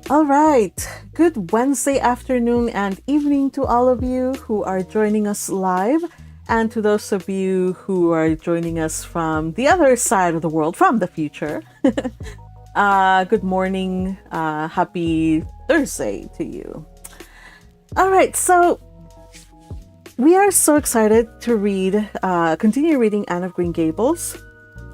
All right. Good Wednesday afternoon and evening to all of you who are joining us live, and to those of you who are joining us from the other side of the world, from the future. Good morning. Happy Thursday to you. All right. So we are so excited to continue reading Anne of Green Gables.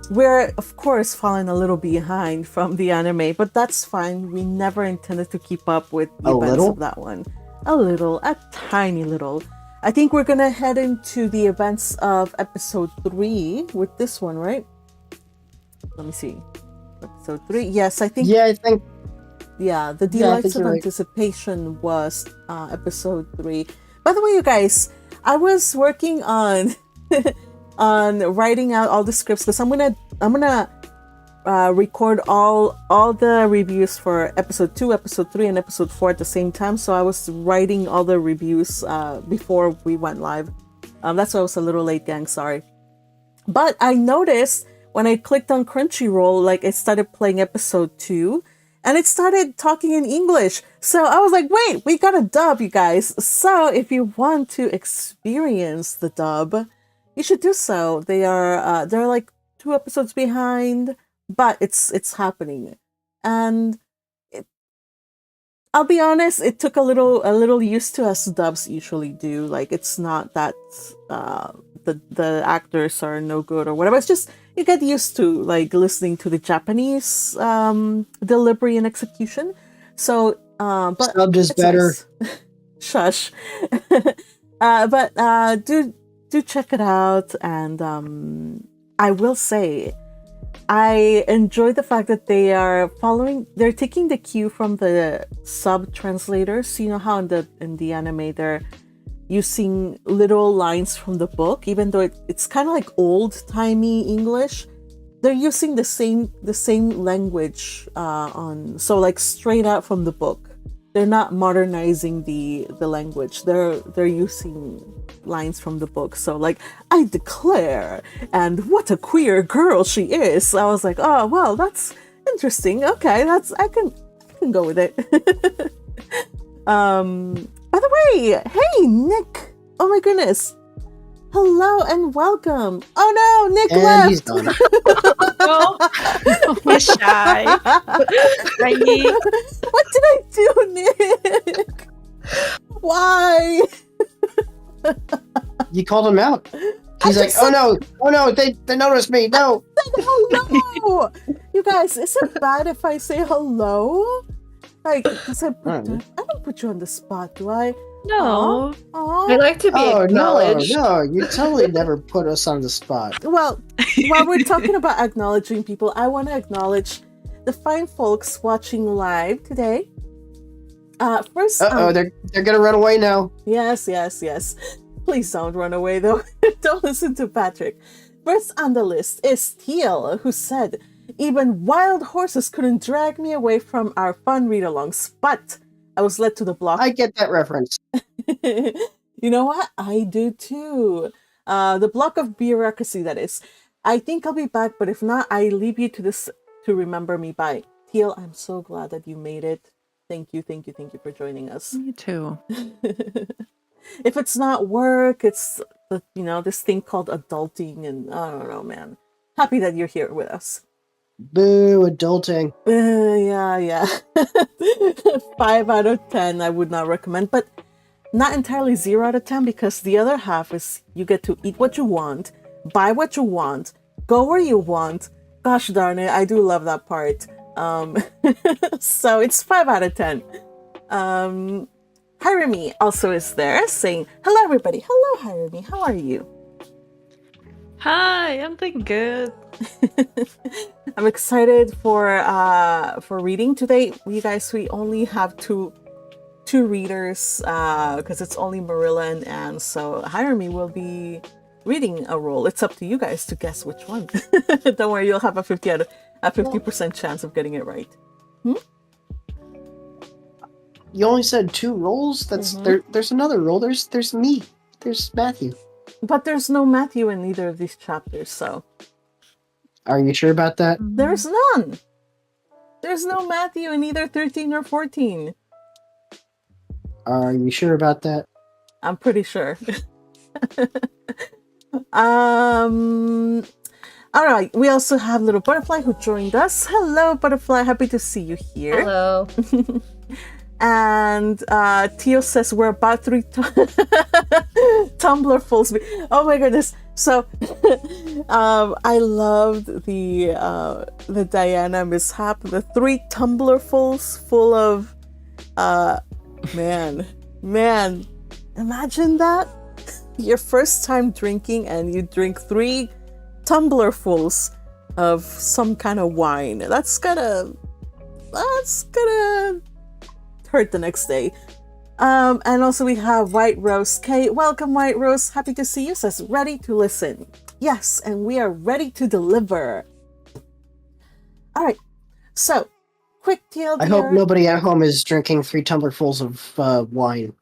We're, of course, falling a little behind from the anime, but that's fine. We never intended to keep up with the events of that one. A tiny little. I think we're going to head into the events of episode 3 with this one, right? Let me see. Episode 3. Yes, I think. Yeah, I think. Yeah, the Delights of Anticipation was episode 3. By the way, you guys, I was working on on writing out all the scripts because I'm gonna record all the reviews for episode 2, episode 3, and episode 4 at the same time. So I was writing all the reviews before we went live. That's why I was a little late, gang. Sorry. But I noticed when I clicked on Crunchyroll, like it started playing episode 2, and it started talking in English. So I was like, wait, we got a dub, you guys. So if you want to experience the dub, you should do so. They're like 2 episodes behind, but it's happening. And I'll be honest, it took a little used to, as dubs usually do. Like, it's not that the actors are no good or whatever. It's just you get used to like listening to the Japanese delivery and execution. So but subbed is better. Nice. Shush. But do check it out, and I will say I enjoy the fact that they're taking the cue from the sub translators. You know how in the anime they're using little lines from the book, even though it's kind of like old-timey English. They're using the same language so like straight out from the book. They're not modernizing the language. They're using lines from the book. So like, I declare, and what a queer girl she is. So I was like, oh well, that's interesting. Okay, I can go with it. By the way, hey Nick. Oh my goodness. Hello and welcome. Oh no, Nick left. He's gone. No, he's shy. What did I do, Nick? Why? You called him out. He's like, oh no, they noticed me. No. Hello. You guys, is it bad if I say hello? Like, I don't put you on the spot, do I? No. Aww. I like to be acknowledged. No, you totally never put us on the spot. Well, while we're talking about acknowledging people, I want to acknowledge the fine folks watching live today. First, they're gonna run away now. Yes. Please don't run away, though. Don't listen to Patrick. First on the list is Teal, who said, "Even wild horses couldn't drag me away from our fun read-alongs, but I was led to the block." I get that reference. You know what? I do too. The block of bureaucracy, that is. I think I'll be back, but if not, I leave you to this to remember me by. Teal, I'm so glad that you made it. Thank you for joining us. Me too. If it's not work, it's this thing called adulting, and I don't know, man. Happy that you're here with us. Boo, adulting. Yeah. 5 out of 10 I would not recommend, but not entirely 0 out of 10, because the other half is you get to eat what you want, buy what you want, go where you want. Gosh darn it, I do love that part. So it's 5 out of 10. Hirami also is there saying, hello everybody. Hello Hirami, how are you? Hi, I'm doing good. I'm excited for reading today. You guys, we only have two readers because it's only Marilla and Anne. So Hirami will be reading a role. It's up to you guys to guess which one. Don't worry, you'll have a 50% chance of getting it right. You only said 2 roles? That's there's another role. There's me. There's Matthew. But there's no Matthew in either of these chapters, so. Are you sure about that? There's none. There's no Matthew in either 13 or 14. Are you sure about that? I'm pretty sure. All right. We also have Little Butterfly who joined us. Hello, Butterfly. Happy to see you here. Hello. And Tio says we're about 3 tumblerfuls. Oh my goodness! So I loved the Diana mishap. The 3 tumblerfuls full of man. Imagine that. Your first time drinking and you drink 3 tumblerfuls of some kind of wine. That's gonna hurt the next day. And also we have White Rose K. Welcome, White Rose. Happy to see you. Says ready to listen. Yes, and we are ready to deliver. All right. So, quick TLDR. I hope nobody at home is drinking 3 tumblerfuls of wine.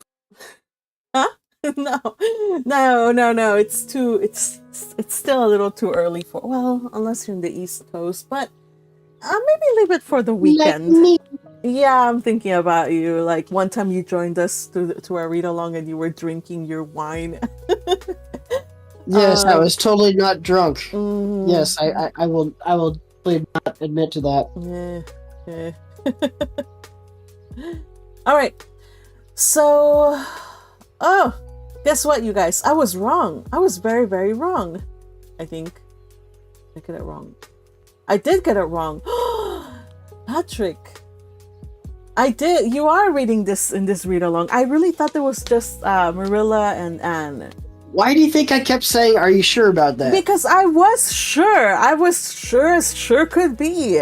Huh? No. It's still a little too early for. Well, unless you're in the East Coast, but maybe leave it for the weekend. Let me. Yeah, I'm thinking about you. Like one time you joined us to our read along and you were drinking your wine. Yes, I was totally not drunk. Mm, Yes, I will please not admit to that. Yeah. All right. So, guess what, you guys? I was wrong. I was very, very wrong. I think I get it wrong. I did get it wrong. Patrick. I did. You are reading this in this read along. I really thought there was just Marilla and Anne. Why do you think I kept saying, are you sure about that? Because I was sure. I was sure as sure could be.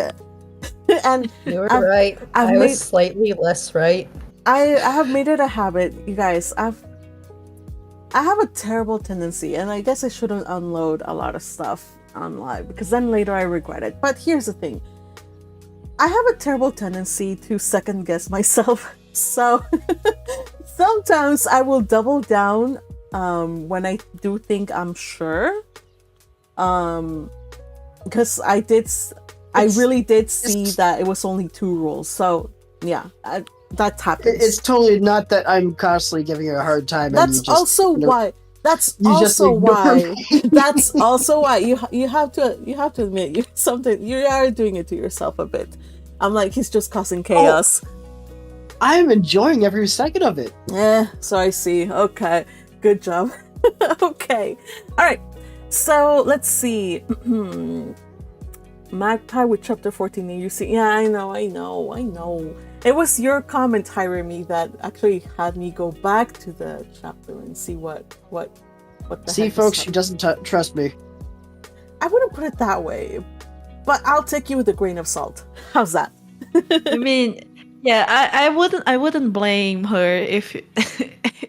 And You were right. I was slightly less right. I have made it a habit, you guys. I have a terrible tendency, and I guess I shouldn't unload a lot of stuff on live because then later I regret it. But here's the thing. I have a terrible tendency to second guess myself. So sometimes I will double down when I do think I'm sure. Because I really did see that it was only 2 rules. So yeah, that happens. It's totally not that I'm constantly giving you a hard time. That's also why. That's also why you have to admit you are doing it to yourself a bit. I'm like, he's just causing chaos. I'm enjoying every second of it. So I see. Okay, good job. Okay, all right. So let's see. Magpie with chapter 14. And you see, yeah, I know. It was your comment, Hiremi, that actually had me go back to the chapter and see what the See, heck folks, is she doesn't trust me. I wouldn't put it that way, but I'll take you with a grain of salt. How's that? I mean, yeah, I wouldn't blame her if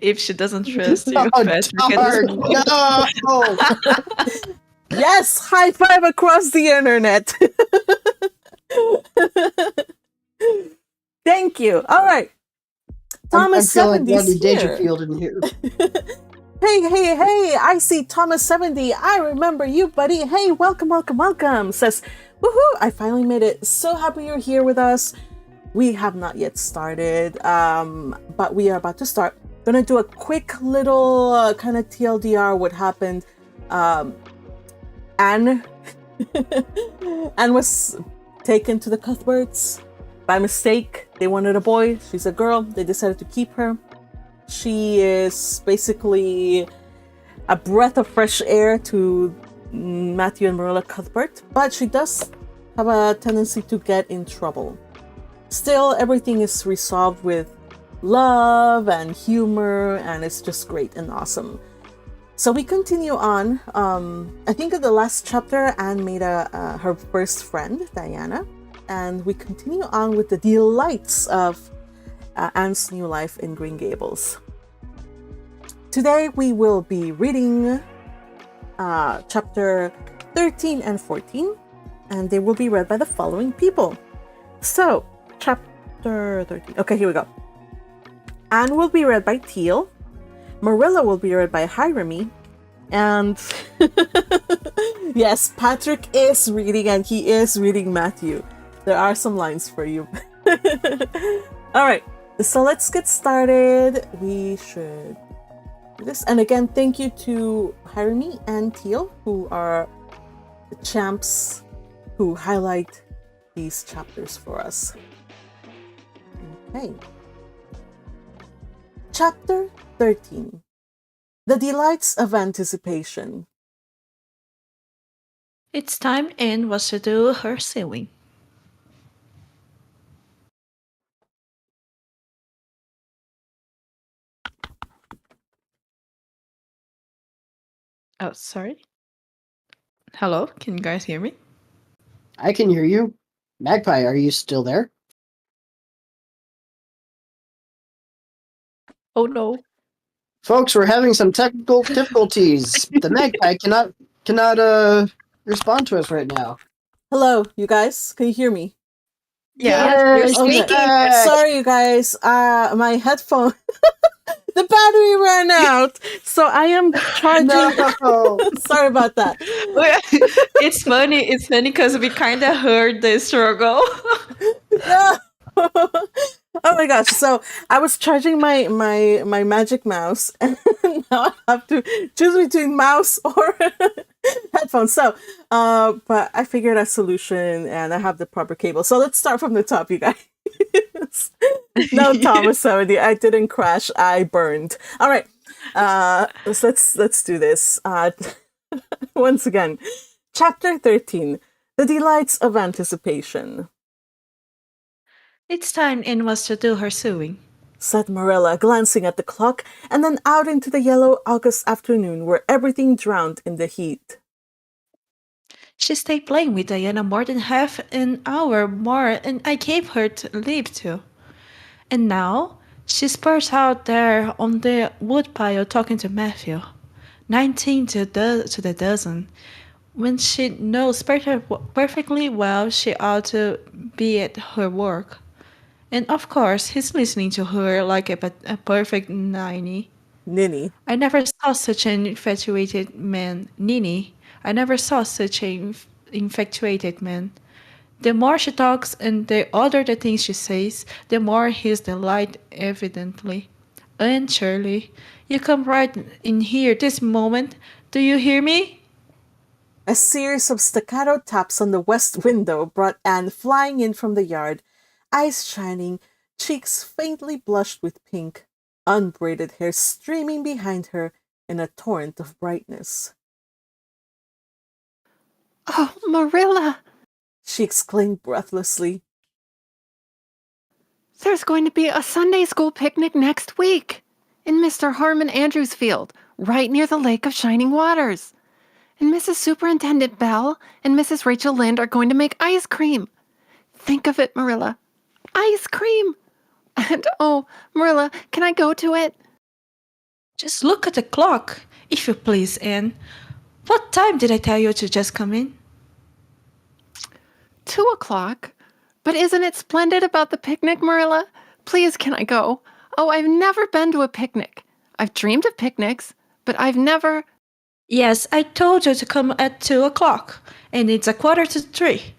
if she doesn't trust you. Oh, darn, no! Yes, high five across the internet. Thank you. All right. Thomas I'm feeling 70 is Rodney here. Dangerfield in here. Hey, I see Thomas 70. I remember you, buddy. Hey, welcome. Says, woohoo, I finally made it. So happy you're here with us. We have not yet started, but we are about to start. Gonna do a quick little kind of TLDR what happened. Anne was taken to the Cuthberts by mistake. They wanted a boy. She's a girl. They decided to keep her. She is basically a breath of fresh air to Matthew and Marilla Cuthbert, but she does have a tendency to get in trouble. Still, everything is resolved with love and humor, and it's just great and awesome. So we continue on. I think in the last chapter, Anne made her first friend, Diana, and we continue on with the delights of Anne's new life in Green Gables. Today we will be reading chapter 13 and 14, and they will be read by the following people. So, chapter 13. Okay, here we go. Anne will be read by Teal. Marilla will be read by Hiremi. And yes, Patrick is reading, and he is reading Matthew. There are some lines for you. All right, so let's get started. We should do this. And again, thank you to Hiremi and Teal, who are the champs who highlight these chapters for us. Okay. Chapter 13. The Delights of Anticipation. It's time Anne was to do her sewing. Oh, sorry. Hello, can you guys hear me? I can hear you. Magpie, are you still there? Oh no. Folks, we're having some technical difficulties. The Magpie cannot respond to us right now. Hello, you guys. Can you hear me? Yeah, you're speaking. Sorry, you guys. My headphone, the battery ran out, so I am charging. No. Sorry about that. It's funny. It's funny because we kind of heard the struggle. No. Oh my gosh! So I was charging my magic mouse, and now I have to choose between mouse or headphones. So, but I figured a solution, and I have the proper cable. So let's start from the top, you guys. No, Thomas 70. I didn't crash. I burned. All right. Let's do this. Once again, Chapter 13: The Delights of Anticipation. It's time Anne was to do her sewing, said Marilla, glancing at the clock and then out into the yellow August afternoon where everything drowned in the heat. She stayed playing with Diana more than half an hour more, and I gave her leave to. And now she spurs out there on the woodpile talking to Matthew. 19 to the dozen. When she knows perfectly well she ought to be at her work. And of course, he's listening to her like a perfect ninny. Ninny. I never saw such an infatuated man. Ninny. I never saw such an infatuated man. The more she talks and the other the things she says, the more his delight evidently. Anne Shirley, you come right in here this moment. Do you hear me? A series of staccato taps on the west window brought Anne flying in from the yard, eyes shining, cheeks faintly blushed with pink, unbraided hair streaming behind her in a torrent of brightness. "Oh, Marilla!" she exclaimed breathlessly. "There's going to be a Sunday school picnic next week in Mr. Harmon Andrews' field, right near the Lake of Shining Waters. And Mrs. Superintendent Bell and Mrs. Rachel Lynde are going to make ice cream. Think of it, Marilla. Ice cream! And oh, Marilla, can I go to it?" Just look at the clock, if you please, Anne. What time did I tell you to just come in? 2:00. But isn't it splendid about the picnic, Marilla? Please, can I go? Oh, I've never been to a picnic. I've dreamed of picnics, but I've never... Yes, I told you to come at 2:00, and it's 2:45.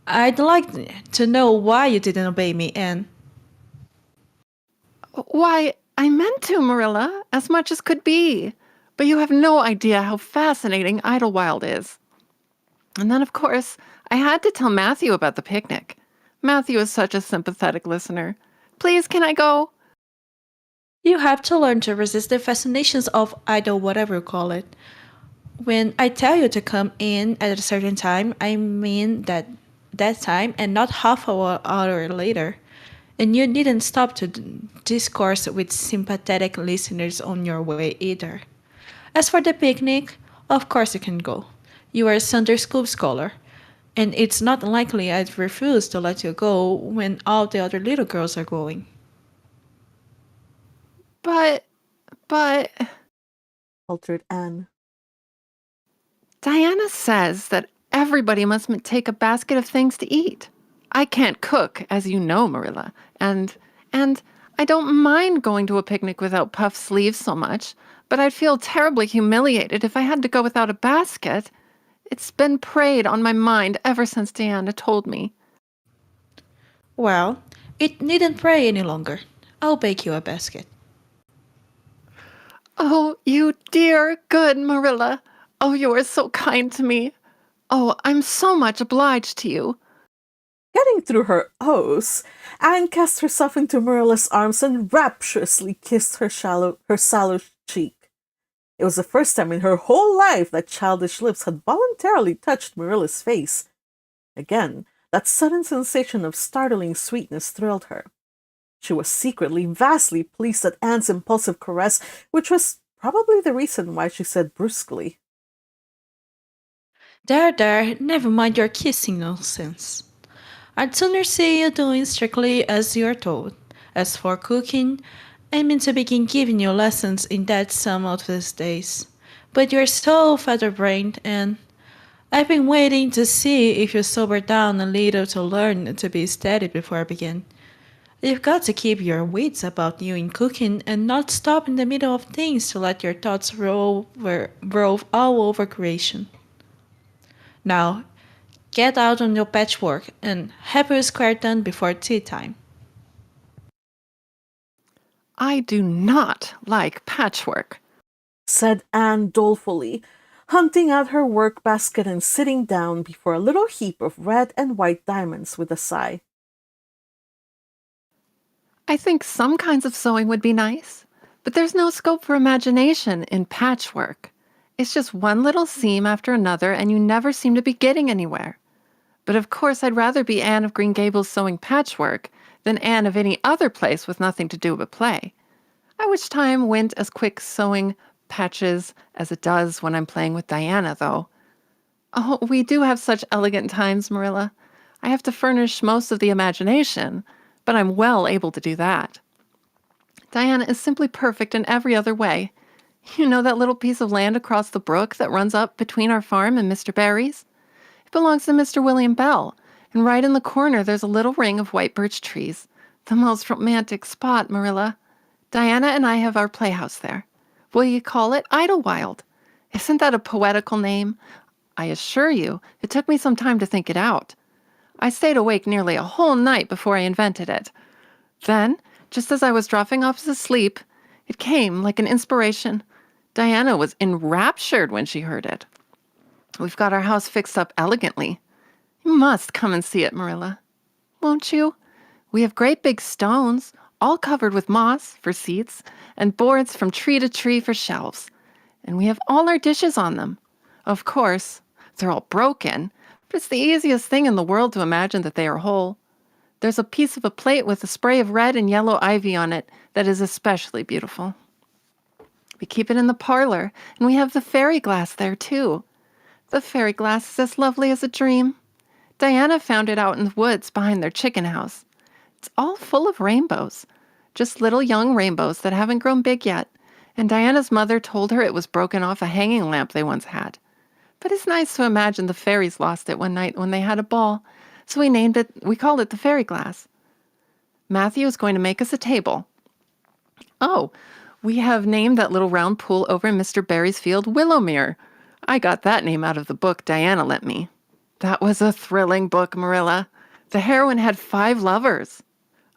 I'd like to know why you didn't obey me, Anne. Why, I meant to, Marilla, as much as could be. But you have no idea how fascinating Idlewild is. And then, of course, I had to tell Matthew about the picnic. Matthew is such a sympathetic listener. Please, can I go? You have to learn to resist the fascinations of idle whatever you call it. When I tell you to come in at a certain time, I mean that time and not half an hour later. And you needn't stop to discourse with sympathetic listeners on your way either. As for the picnic, of course you can go. You are a Sunday school scholar, and it's not likely I'd refuse to let you go when all the other little girls are going. But... faltered Anne. Diana says that everybody must take a basket of things to eat. I can't cook, as you know, Marilla, and I don't mind going to a picnic without puff sleeves so much, but I'd feel terribly humiliated if I had to go without a basket. It's been preyed on my mind ever since Diana told me. Well, it needn't pray any longer. I'll bake you a basket. Oh, you dear, good Marilla. Oh, you are so kind to me. Oh, I'm so much obliged to you. Getting through her oaths, Anne cast herself into Marilla's arms and rapturously kissed her sallow cheek. It was the first time in her whole life that childish lips had voluntarily touched Marilla's face. Again, that sudden sensation of startling sweetness thrilled her. She was secretly vastly pleased at Anne's impulsive caress, which was probably the reason why she said brusquely, There, never mind your kissing nonsense. I'd sooner see you doing strictly as you're told. As for cooking, I mean to begin giving you lessons in that some of these days. But you're so feather-brained, and I've been waiting to see if you sober down a little to learn to be steady before I begin. You've got to keep your wits about you in cooking and not stop in the middle of things to let your thoughts rove all over creation. Now, get out on your patchwork and have your square done before tea time. I do not like patchwork, said Anne dolefully, hunting out her work basket and sitting down before a little heap of red and white diamonds with a sigh. I think some kinds of sewing would be nice, but there's no scope for imagination in patchwork. It's just one little seam after another, and you never seem to be getting anywhere. But of course, I'd rather be Anne of Green Gables sewing patchwork than Anne of any other place with nothing to do but play. I wish time went as quick sewing patches as it does when I'm playing with Diana, though. Oh, we do have such elegant times, Marilla. I have to furnish most of the imagination, but I'm well able to do that. Diana is simply perfect in every other way. You know that little piece of land across the brook that runs up between our farm and Mr. Barry's? It belongs to Mr. William Bell, and right in the corner there's a little ring of white birch trees. The most romantic spot, Marilla. Diana and I have our playhouse there. Will you call it Idlewild? Isn't that a poetical name? I assure you, it took me some time to think it out. I stayed awake nearly a whole night before I invented it. Then, just as I was dropping off to sleep, it came like an inspiration. Diana was enraptured when she heard it. We've got our house fixed up elegantly. You must come and see it, Marilla. Won't you? We have great big stones, all covered with moss for seats, and boards from tree to tree for shelves. And we have all our dishes on them. Of course, they're all broken, but it's the easiest thing in the world to imagine that they are whole. There's a piece of a plate with a spray of red and yellow ivy on it that is especially beautiful. We keep it in the parlor, and we have the fairy glass there, too. The fairy glass is as lovely as a dream. Diana found it out in the woods behind their chicken house. It's all full of rainbows, just little young rainbows that haven't grown big yet, and Diana's mother told her it was broken off a hanging lamp they once had. But it's nice to imagine the fairies lost it one night when they had a ball, so we called it the fairy glass. Matthew is going to make us a table. Oh, we have named that little round pool over in Mr. Barry's field Willowmere. I got that name out of the book Diana lent me. That was a thrilling book, Marilla. The heroine had 5 lovers.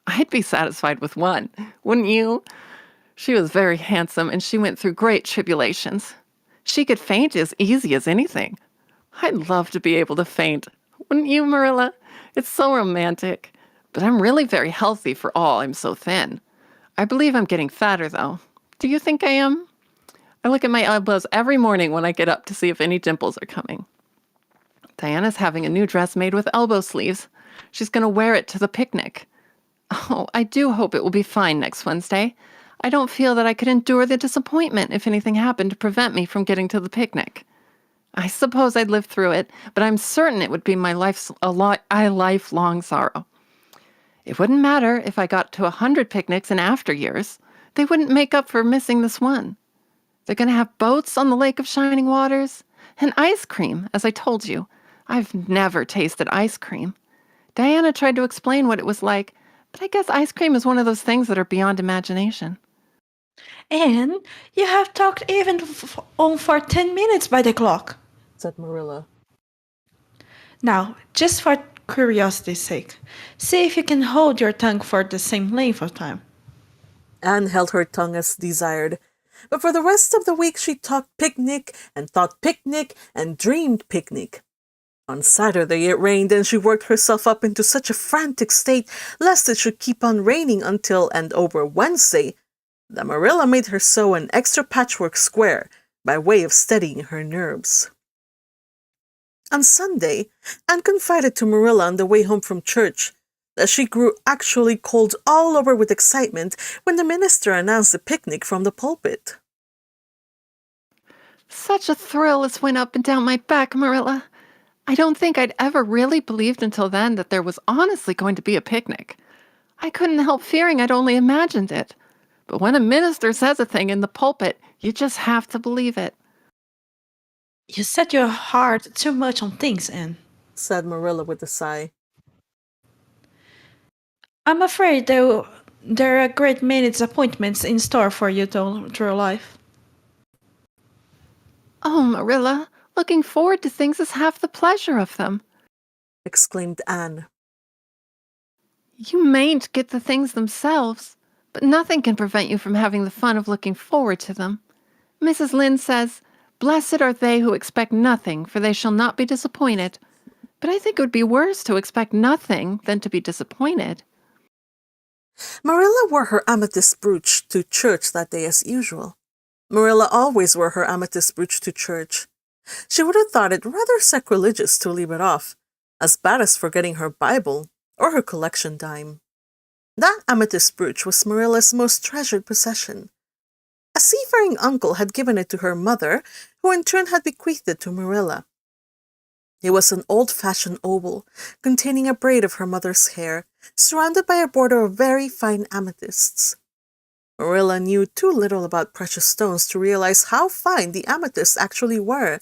I'd be satisfied with one, wouldn't you? She was very handsome, and she went through great tribulations. She could faint as easy as anything. I'd love to be able to faint. Wouldn't you, Marilla? It's so romantic. But I'm really very healthy for all. I'm so thin. I believe I'm getting fatter, though. Do you think I am? I look at my elbows every morning when I get up to see if any dimples are coming. Diana's having a new dress made with elbow sleeves. She's going to wear it to the picnic. Oh, I do hope it will be fine next Wednesday. I don't feel that I could endure the disappointment if anything happened to prevent me from getting to the picnic. I suppose I'd live through it, but I'm certain it would be my lifelong sorrow. It wouldn't matter if I got to 100 picnics in after years. They wouldn't make up for missing this one. They're going to have boats on the Lake of Shining Waters and ice cream, as I told you. I've never tasted ice cream. Diana tried to explain what it was like, but I guess ice cream is one of those things that are beyond imagination. And you have talked even on for 10 minutes by the clock, said Marilla. Now, just for curiosity's sake. See if you can hold your tongue for the same length of time. Anne held her tongue as desired. But for the rest of the week she talked picnic and thought picnic and dreamed picnic. On Saturday it rained, and she worked herself up into such a frantic state lest it should keep on raining until and over Wednesday that Marilla made her sew an extra patchwork square by way of steadying her nerves. On Sunday, Anne confided to Marilla on the way home from church that she grew actually cold all over with excitement when the minister announced the picnic from the pulpit. Such a thrill as went up and down my back, Marilla. I don't think I'd ever really believed until then that there was honestly going to be a picnic. I couldn't help fearing I'd only imagined it. But when a minister says a thing in the pulpit, you just have to believe it. You set your heart too much on things, Anne, said Marilla with a sigh. I'm afraid there are a great many disappointments in store for you through life. Oh, Marilla, looking forward to things is half the pleasure of them, exclaimed Anne. You mayn't get the things themselves, but nothing can prevent you from having the fun of looking forward to them. Mrs. Lynde says, "Blessed are they who expect nothing, for they shall not be disappointed." But I think it would be worse to expect nothing than to be disappointed. Marilla wore her amethyst brooch to church that day as usual. Marilla always wore her amethyst brooch to church. She would have thought it rather sacrilegious to leave it off, as bad as forgetting her Bible or her collection dime. That amethyst brooch was Marilla's most treasured possession. A seafaring uncle had given it to her mother, who in turn had bequeathed it to Marilla. It was an old-fashioned oval, containing a braid of her mother's hair, surrounded by a border of very fine amethysts. Marilla knew too little about precious stones to realize how fine the amethysts actually were,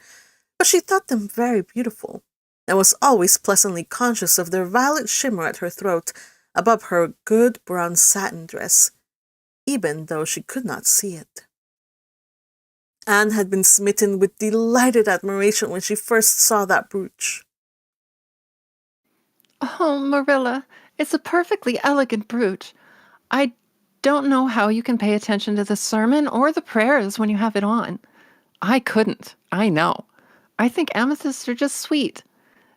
but she thought them very beautiful, and was always pleasantly conscious of their violet shimmer at her throat above her good brown satin dress, even though she could not see it. Anne had been smitten with delighted admiration when she first saw that brooch. Oh, Marilla, it's a perfectly elegant brooch. I don't know how you can pay attention to the sermon or the prayers when you have it on. I couldn't, I know. I think amethysts are just sweet.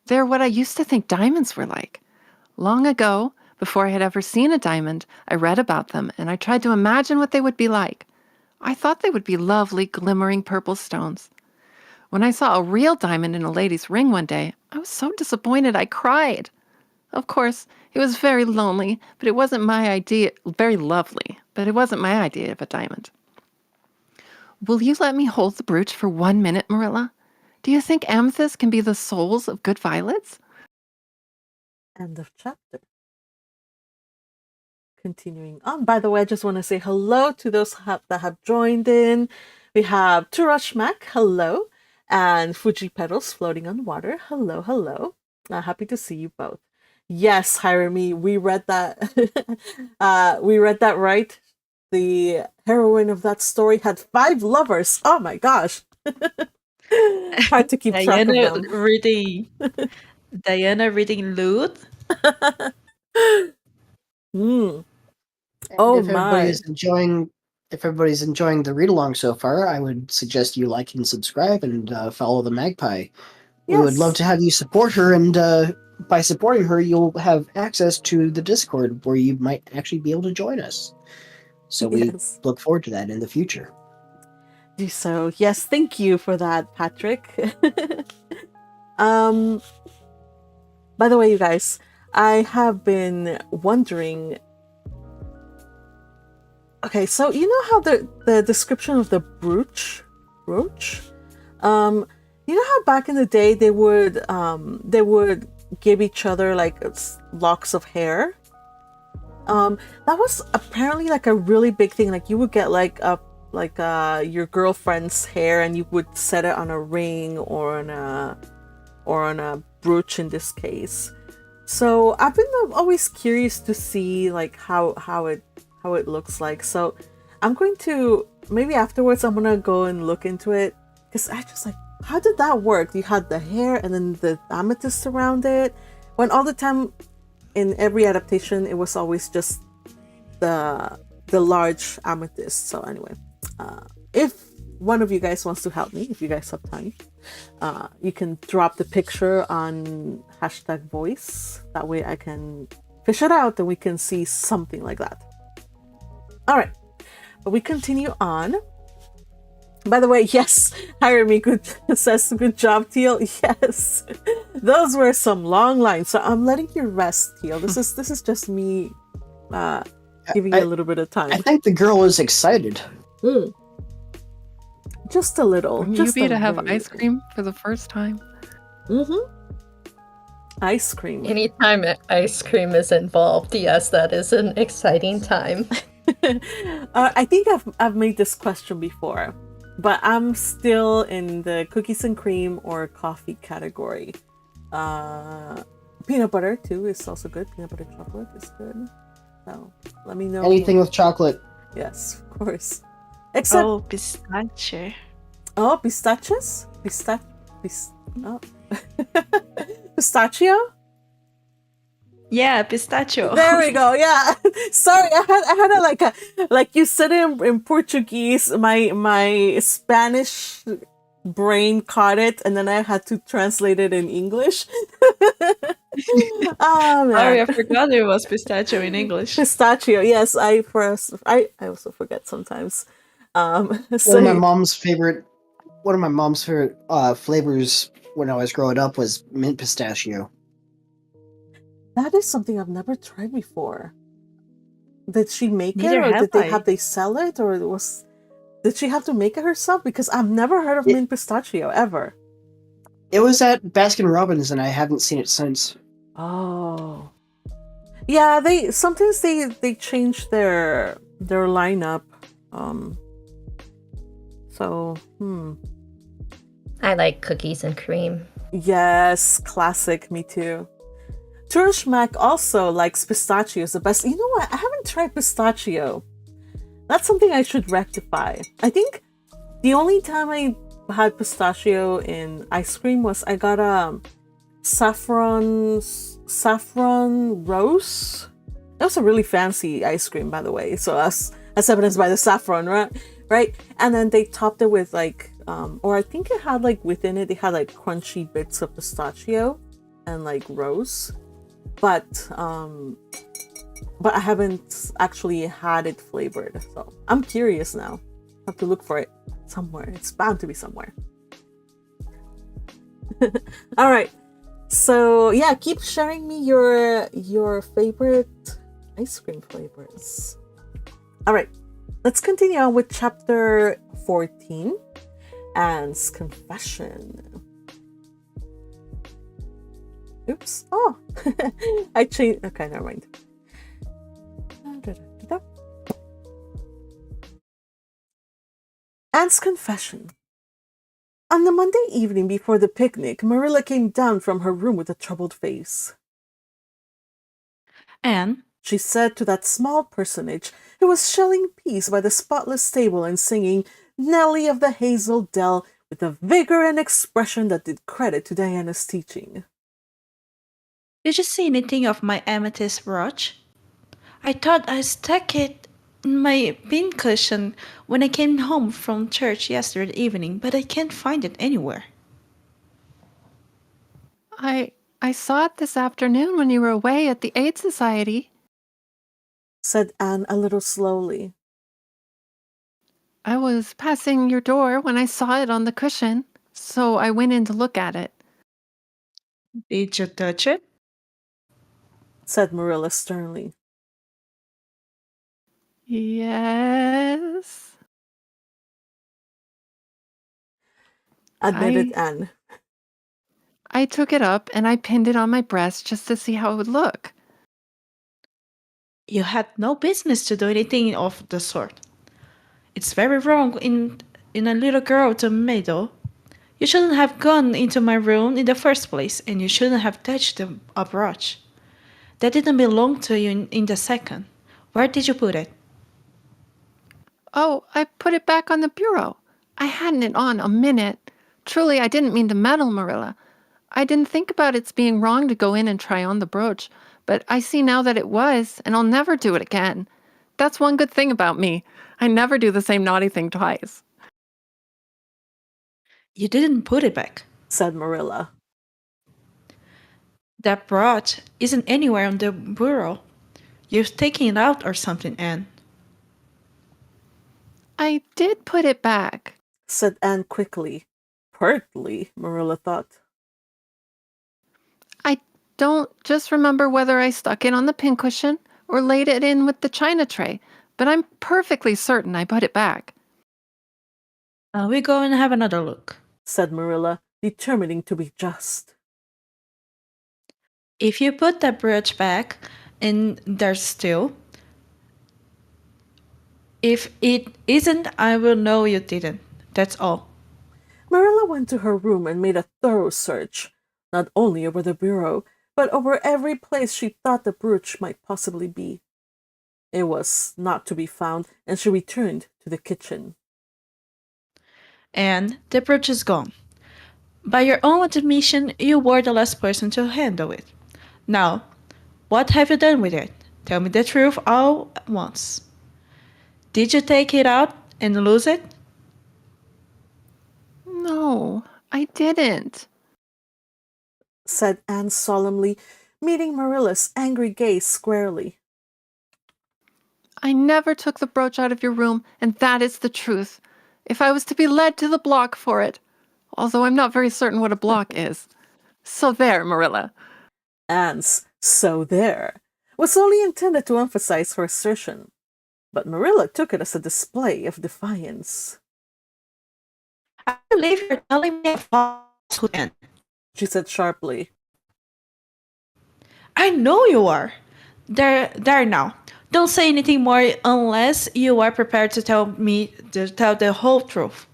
They're what I used to think diamonds were like. Long ago, before I had ever seen a diamond, I read about them, and I tried to imagine what they would be like. I thought they would be lovely, glimmering purple stones. When I saw a real diamond in a lady's ring one day, I was so disappointed I cried. Of course, it was very lonely, but it wasn't my idea, very lovely, but it wasn't my idea of a diamond. Will you let me hold the brooch for 1 minute, Marilla? Do you think amethysts can be the souls of good violets? End of chapter. Continuing on. By the way, I just want to say hello to those that have joined in. We have Turash Mac, hello, and Fuji Petals floating on water. Hello, hello. Happy to see you both. Yes, Hirami, we read that. We read that right. The heroine of that story had 5 lovers. Oh my gosh. Hard to keep track of them. Diana reading Lude. Oh if everybody's enjoying the read along so far, I would suggest you like and subscribe and follow the Magpie. We would love to have you support her, and by supporting her, you'll have access to the Discord where you might actually be able to join us. So we look forward to that in the future. So yes, thank you for that, Patrick. By the way, you guys, I have been wondering. Okay, so you know how the description of the brooch, you know how back in the day they would give each other like locks of hair. That was apparently like a really big thing. Like you would get like your girlfriend's hair, and you would set it on a ring or on a brooch in this case. So I've been always curious to see like how it looks like. So I'm going to, maybe afterwards I'm gonna go and look into it, because I just like, how did that work? You had the hair and then the amethyst around it, when all the time in every adaptation, it was always just the large amethyst. So anyway, if one of you guys wants to help me, if you guys have time, you can drop the picture on #voice. That way I can fish it out and we can see something like that. All right, but we continue on. By the way, yes, Hiremi says good job, Teal. Yes, those were some long lines. So I'm letting you rest, Teal. This is just me giving you a little bit of time. I think the girl is excited. Just a little. Wouldn't just you be to have very ice cream for the first time? Ice cream. Anytime ice cream is involved, yes, that is an exciting time. I think I've made this question before, but I'm still in the cookies and cream or coffee category. Peanut butter too is also good. Peanut butter chocolate is good. So let me know. Anything with chocolate. Yes, of course. Except pistachio. Oh, pistachios? Pistachio? Yeah, pistachio. There we go. Yeah. Sorry, I had like you said it in Portuguese. My Spanish brain caught it, and then I had to translate it in English. Oh man. Sorry, I forgot it was pistachio in English. Pistachio. Yes, I also forget sometimes. One of my mom's favorite flavors when I was growing up was mint pistachio. That is something I've never tried before. Did she make Neither it, or have did I. they sell it, or did she have to make it herself? Because I've never heard of mint pistachio ever. It was at Baskin Robbins, and I haven't seen it since. Oh, yeah. Sometimes they change their lineup. I like cookies and cream. Yes, classic. Me too. Turish Mac also likes pistachio is the best. You know what? I haven't tried pistachio. That's something I should rectify. I think the only time I had pistachio in ice cream was I got a saffron rose. That was a really fancy ice cream, by the way. So as evidenced by the saffron, right? And then they topped it with like, or I think it had like within it, they had like crunchy bits of pistachio and like rose. But I haven't actually had it flavored, so I'm curious now. I have to look for it somewhere. It's bound to be somewhere. All right. So yeah, keep sharing me your favorite ice cream flavors. All right, let's continue on with chapter 14, Anne's confession. Oops. Oh, I changed. Okay, never mind. Anne's confession. On the Monday evening before the picnic, Marilla came down from her room with a troubled face. Anne, she said to that small personage who was shelling peas by the spotless table and singing Nellie of the Hazel Dell with a vigor and expression that did credit to Diana's teaching. Did you see anything of my amethyst brooch? I thought I stuck it in my pincushion when I came home from church yesterday evening, but I can't find it anywhere. I saw it this afternoon when you were away at the Aid Society, said Anne a little slowly. I was passing your door when I saw it on the cushion, so I went in to look at it. Did you touch it? said Marilla sternly. Yes, admitted Anne. I took it up and I pinned it on my breast just to see how it would look. You had no business to do anything of the sort. It's very wrong in a little girl to meddle. You shouldn't have gone into my room in the first place, and you shouldn't have touched a brooch. That didn't belong to you in the second. Where did you put it? Oh, I put it back on the bureau. I hadn't it on a minute. Truly, I didn't mean to meddle, Marilla. I didn't think about its being wrong to go in and try on the brooch, but I see now that it was, and I'll never do it again. That's one good thing about me. I never do the same naughty thing twice. You didn't put it back, said Marilla. That brooch isn't anywhere on the bureau. You've taken it out or something, Anne. I did put it back, said Anne quickly. Pertly, Marilla thought. I don't just remember whether I stuck it on the pincushion or laid it in with the china tray, but I'm perfectly certain I put it back. We go and have another look, said Marilla, determining to be just. If you put that brooch back, and there's still... If it isn't, I will know you didn't. That's all. Marilla went to her room and made a thorough search, not only over the bureau, but over every place she thought the brooch might possibly be. It was not to be found, and she returned to the kitchen. And the brooch is gone. By your own admission, you were the last person to handle it. Now, what have you done with it? Tell me the truth all at once. Did you take it out and lose it? No, I didn't, said Anne solemnly, meeting Marilla's angry gaze squarely. I never took the brooch out of your room, and that is the truth. If I was to be led to the block for it, although I'm not very certain what a block is. So there, Marilla. Anne's "so there" was only intended to emphasize her assertion, but Marilla took it as a display of defiance. I believe you're telling me a falsehood, Anne, she said sharply. I know you are. There now. Don't say anything more unless you are prepared to tell the whole truth.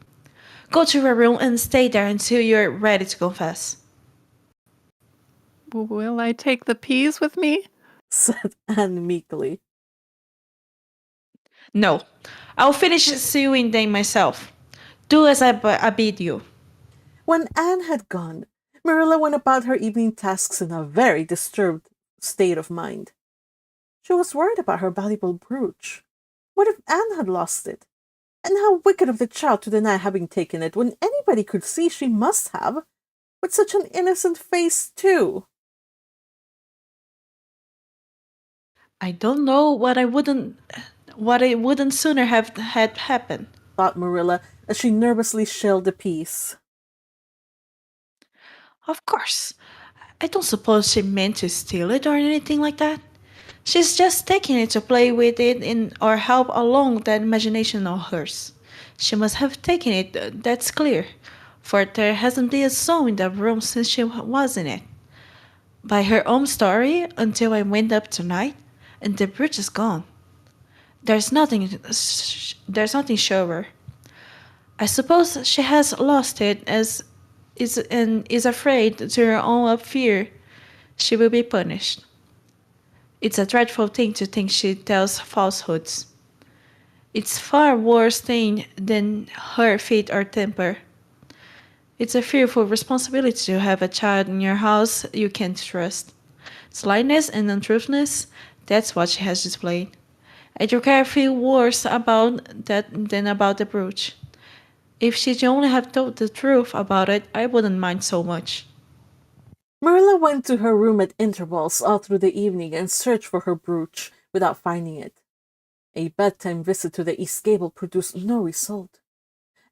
Go to your room and stay there until you're ready to confess. Will I take the peas with me? said Anne meekly. No, I'll finish sewing them myself. Do as I bid you. When Anne had gone, Marilla went about her evening tasks in a very disturbed state of mind. She was worried about her valuable brooch. What if Anne had lost it? And how wicked of the child to deny having taken it when anybody could see she must have, with such an innocent face, too. I don't know what I wouldn't sooner have had happen, thought Marilla as she nervously shelled the piece. Of course. I don't suppose she meant to steal it or anything like that. She's just taking it to play with it or help along that imagination of hers. She must have taken it, that's clear, for there hasn't been a soul in that room since she was in it. By her own story, until I went up tonight, and the brooch is gone. There's nothing surer. I suppose she has lost it and is afraid to her own fear she will be punished. It's a dreadful thing to think she tells falsehoods. It's far worse thing than her fit or temper. It's a fearful responsibility to have a child in your house you can't trust. Slyness and untruthfulness, that's what she has displayed. I do care feel worse about that than about the brooch. If she'd only have told the truth about it, I wouldn't mind so much. Marilla went to her room at intervals all through the evening and searched for her brooch without finding it. A bedtime visit to the East Gable produced no result.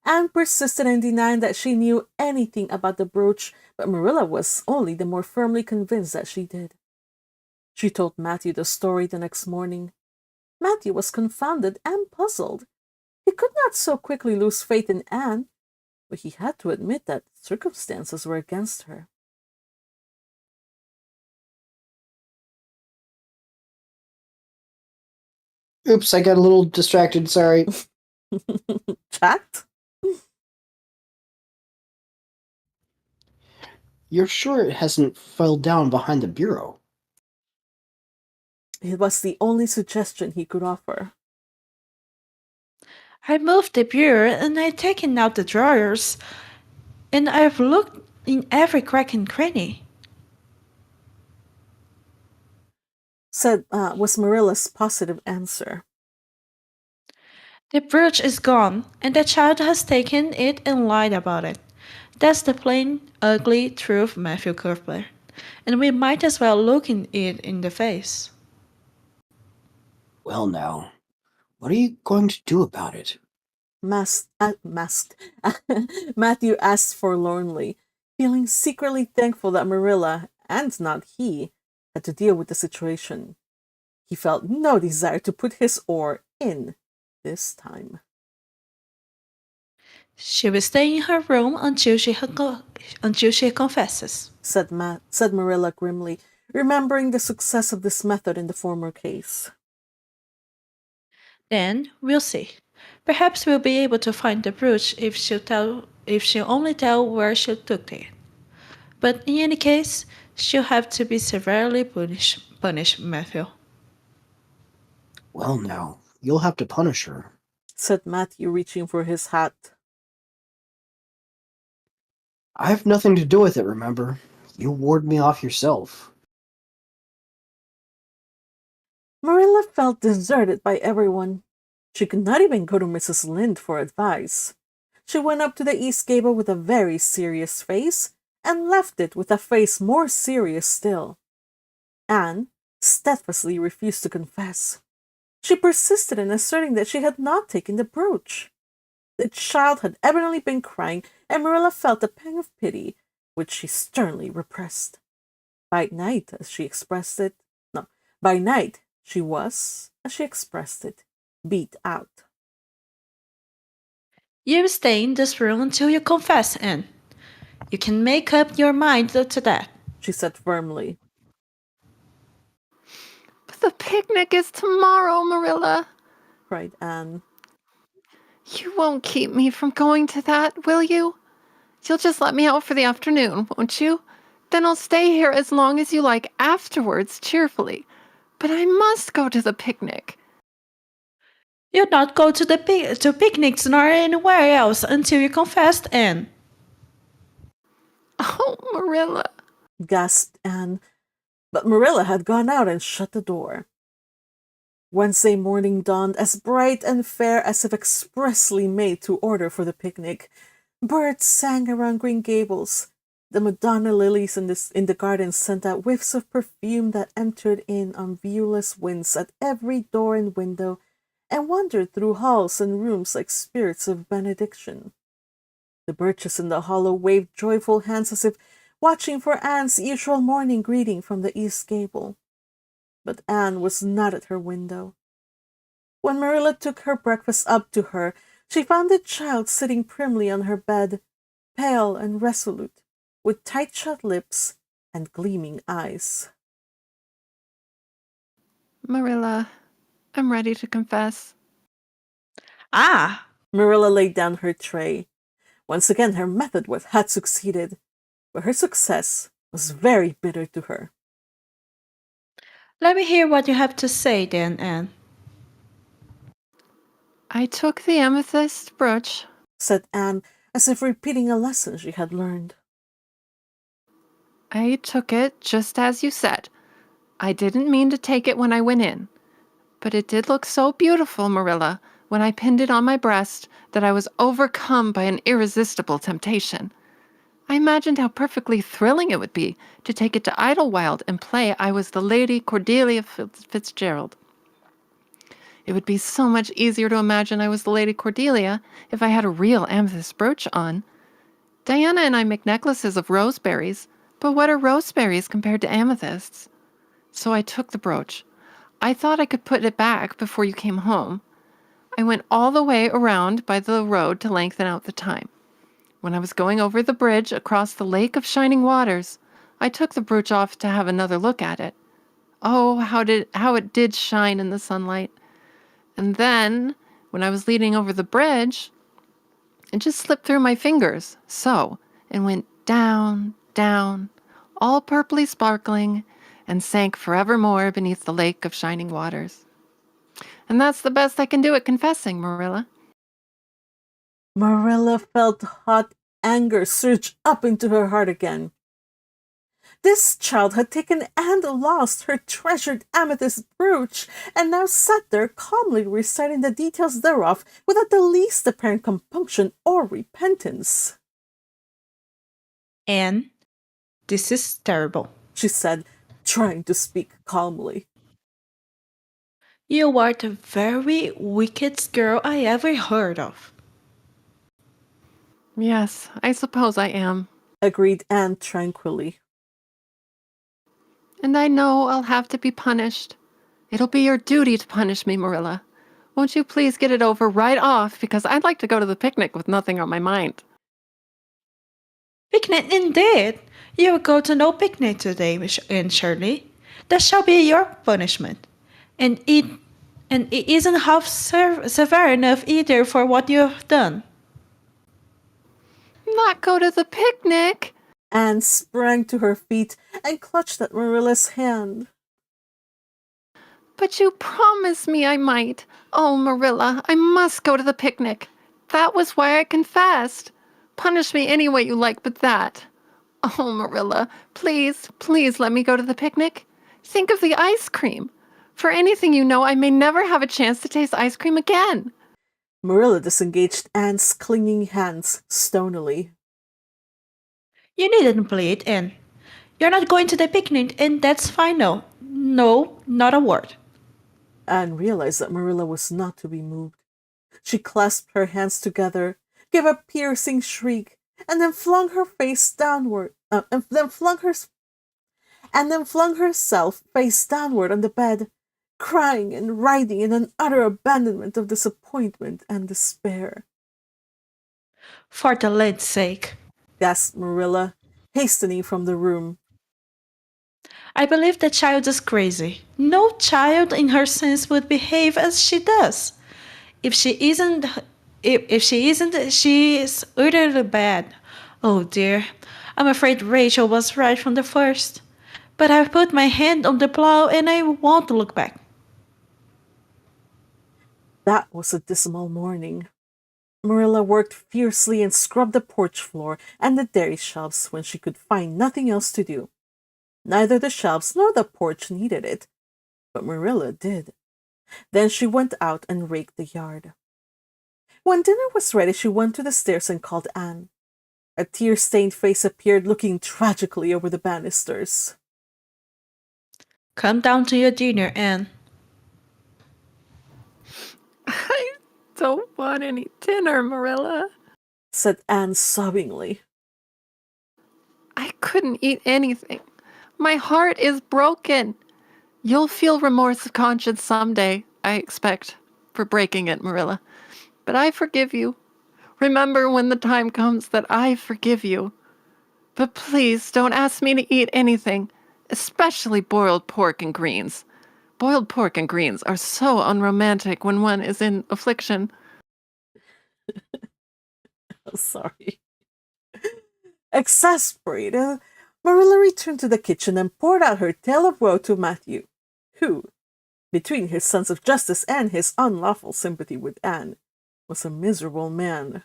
Anne persisted in denying that she knew anything about the brooch, but Marilla was only the more firmly convinced that she did. She told Matthew the story the next morning. Matthew was confounded and puzzled. He could not so quickly lose faith in Anne, but he had to admit that circumstances were against her. Oops, I got a little distracted, sorry. Chat? You're sure it hasn't fell down behind the bureau? It was the only suggestion he could offer. I moved the bureau and I've taken out the drawers, and I've looked in every crack and cranny, was Marilla's positive answer. The brooch is gone, and the child has taken it and lied about it. That's the plain, ugly truth, Matthew Cuthbert. And we might as well look it in the face. Well, now, what are you going to do about it? Masked. Matthew asked forlornly, feeling secretly thankful that Marilla, and not he, had to deal with the situation. He felt no desire to put his oar in this time. She will stay in her room until she confesses, said Marilla grimly, remembering the success of this method in the former case. Then we'll see. Perhaps we'll be able to find the brooch if she'll only tell where she took it. But in any case, she'll have to be severely punished, Matthew. Well, now, you'll have to punish her, said Matthew, reaching for his hat. I have nothing to do with it, remember? You ward me off yourself. Marilla felt deserted by everyone. She could not even go to Mrs. Lynde for advice. She went up to the east gable with a very serious face and left it with a face more serious still. Anne steadfastly refused to confess. She persisted in asserting that she had not taken the brooch. The child had evidently been crying, and Marilla felt a pang of pity, which she sternly repressed. By night, she was, as she expressed it, beat out. You stay in this room until you confess, Anne. You can make up your mind to that, she said firmly. But the picnic is tomorrow, Marilla, cried Anne. You won't keep me from going to that, will you? You'll just let me out for the afternoon, won't you? Then I'll stay here as long as you like afterwards, cheerfully. But I must go to the picnic. You'll not go to picnics nor anywhere else until you confessed, Anne. Oh, Marilla, gasped Anne. But Marilla had gone out and shut the door. Wednesday morning dawned as bright and fair as if expressly made to order for the picnic. Birds sang around Green Gables. The Madonna lilies in the garden sent out whiffs of perfume that entered in on viewless winds at every door and window and wandered through halls and rooms like spirits of benediction. The birches in the hollow waved joyful hands as if watching for Anne's usual morning greeting from the east gable. But Anne was not at her window. When Marilla took her breakfast up to her, she found the child sitting primly on her bed, pale and resolute, with tight-shut lips and gleaming eyes. Marilla, I'm ready to confess. Ah! Marilla laid down her tray. Once again her method had succeeded, but her success was very bitter to her. Let me hear what you have to say then, Anne. I took the amethyst brooch, said Anne, as if repeating a lesson she had learned. I took it just as you said. I didn't mean to take it when I went in. But it did look so beautiful, Marilla, when I pinned it on my breast that I was overcome by an irresistible temptation. I imagined how perfectly thrilling it would be to take it to Idlewild and play I was the Lady Cordelia Fitzgerald. It would be so much easier to imagine I was the Lady Cordelia if I had a real amethyst brooch on. Diana and I make necklaces of roseberries, but what are roseberries compared to amethysts? So I took the brooch. I thought I could put it back before you came home. I went all the way around by the road to lengthen out the time. When I was going over the bridge across the lake of shining waters, I took the brooch off to have another look at it. Oh, how it did shine in the sunlight. And then, when I was leaning over the bridge, it just slipped through my fingers, so, and went down, down, all purply sparkling, and sank forevermore beneath the lake of shining waters. And that's the best I can do at confessing, Marilla. Marilla felt hot Anger surged up into her heart again. This child had taken and lost her treasured amethyst brooch, and now sat there calmly reciting the details thereof without the least apparent compunction or repentance. Anne, this is terrible, she said, trying to speak calmly. You are the very wickedest girl I ever heard of. Yes, I suppose I am, agreed Anne tranquilly. And I know I'll have to be punished. It'll be your duty to punish me, Marilla. Won't you please get it over right off, because I'd like to go to the picnic with nothing on my mind. Picnic indeed! You will go to no picnic today, Anne Shirley. That shall be your punishment. And it isn't half severe enough either for what you have done. Not go to the picnic? Anne sprang to her feet and clutched at Marilla's hand. But you promised me I might. Oh, Marilla, I must go to the picnic. That was why I confessed. Punish me any way you like but that. Oh, Marilla, please, please let me go to the picnic. Think of the ice cream. For anything you know, I may never have a chance to taste ice cream again. Marilla disengaged Anne's clinging hands stonily. You needn't plead, Anne. You're not going to the picnic, and that's final. No, not a word. Anne realized that Marilla was not to be moved. She clasped her hands together, gave a piercing shriek, and then flung her face downward, and then flung herself face downward on the bed, crying and writhing in an utter abandonment of disappointment and despair. For the land's sake, gasped Marilla, hastening from the room. I believe the child is crazy. No child in her sense would behave as she does. If she isn't, she is utterly bad. Oh dear, I'm afraid Rachel was right from the first. But I've put my hand on the plow and I won't look back. That was a dismal morning. Marilla worked fiercely and scrubbed the porch floor and the dairy shelves when she could find nothing else to do. Neither the shelves nor the porch needed it, but Marilla did. Then she went out and raked the yard. When dinner was ready, she went to the stairs and called Anne. A tear-stained face appeared, looking tragically over the banisters. Come down to your dinner, Anne. I don't want any dinner, Marilla, said Anne sobbingly. I couldn't eat anything. My heart is broken. You'll feel remorse of conscience someday, I expect, for breaking it, Marilla. But I forgive you. Remember when the time comes that I forgive you. But please don't ask me to eat anything, especially boiled pork and greens. Boiled pork and greens are so unromantic when one is in affliction. Sorry. Exasperated, Marilla returned to the kitchen and poured out her tale of woe to Matthew, who, between his sense of justice and his unlawful sympathy with Anne, was a miserable man.